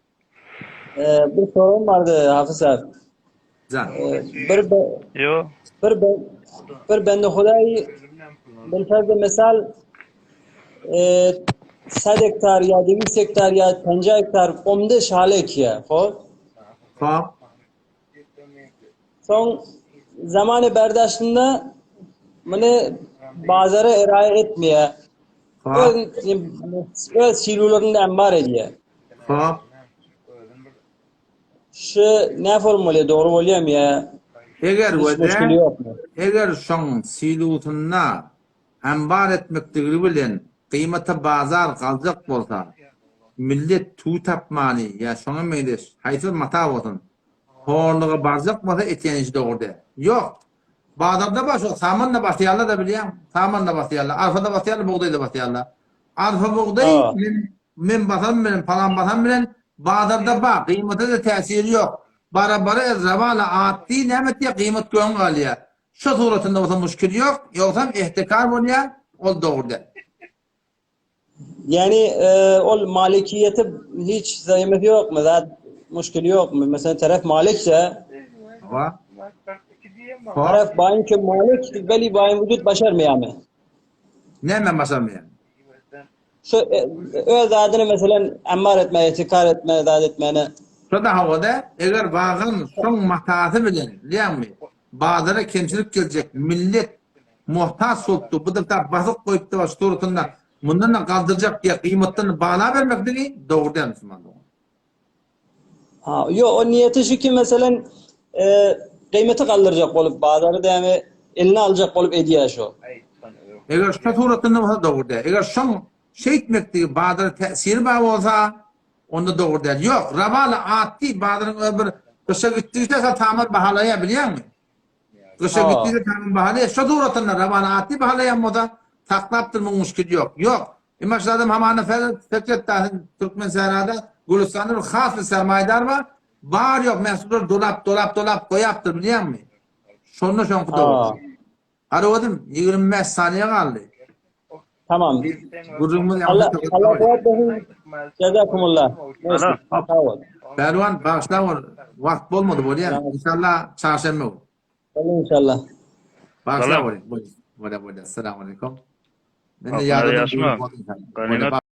S11: Bir sorum vardı Hafız sahip.
S1: Zam.
S11: Bir bende Hudayi بالفرض مثال 100 هکتار یا 200 هکتار یا 50 هکتار عمده شاله کیه خب son zamanı berdاشتında bana bazara ارائه etmiyor. Öyle silolarında embar ediyor. Şu ne formülü doğru oluyor mu ya?
S1: Eğer son silotuna embar etmektedir bilen kıymeti bazar kalacak bolsa millet tu tapmani ya şona meyleş haytır mata olsun horluğa barzak bolsa etiyenici de orada yok bazarda baş yok samanla başlayarlar da biliyorum samanla başlayarlar arfada başlayarlar buğdayla başlayarlar arfa buğday men basam bilen falan basam bilen bazarda bak kıymete de tesiri yok bara zavala atti nemet ya kıymet koyun alıyor şu suratında olsa müşkül yok yoksa ihtikar oluyor o doğru değil.
S11: Yani o malikiyete hiç zahmeti yok mu? Zaten müşkül yok mu? Mesela taraf malikse taraf bayin ki malik beli bayin vücut başarmıyor mu?
S1: Ne mi başarmıyor?
S11: Şu öyle zadını mesela emmar etmeye, itikar etmeye, zat etmeye.
S1: Şu da havada eğer bağın son mahtası bilen değil mi? Bazıları kemçilik gelecek millet muhtaç oldu. Bu da basıp koyup da suratında bundan da kaldıracak diye kıymetini bağla vermek değil. Doğru değil Müslüman.
S11: Yok o niyeti şu ki mesela kıymeti kaldıracak olup bazıları da yani eline alacak olup ediyor şu.
S1: Eğer şu suratında olsa doğru değil. Eğer son şey etmek değil bazıları tesiri bağlı olsa onda doğru değil. Yok rabalı atti bazıların öbür kışa gittiyse tamam bahalayabiliyor musun? Kışa gittiyse tamam bahalaya. Şu suratında rabalı atti bahalayam o da taklaptırma müşkül yok. Yok. İmaçladım hamana Fikret Dağı'nın Türkmen Serra'da Gülistan'ın khas bir sermayedar var. Var yok mesutlar dolap koyaptır biliyor musun? Şunu doğru. Aradım 25 saniye kaldı.
S11: Tamam.
S1: Allah
S11: koyardı. Cezakumullah.
S1: Berwan bağışla var. Vakit olmadı bu ya. İnşallah çarşamba olur.
S11: İnşallah.
S1: Bağışla var. Böyle. Selamun aleyküm. Ben de
S12: yardım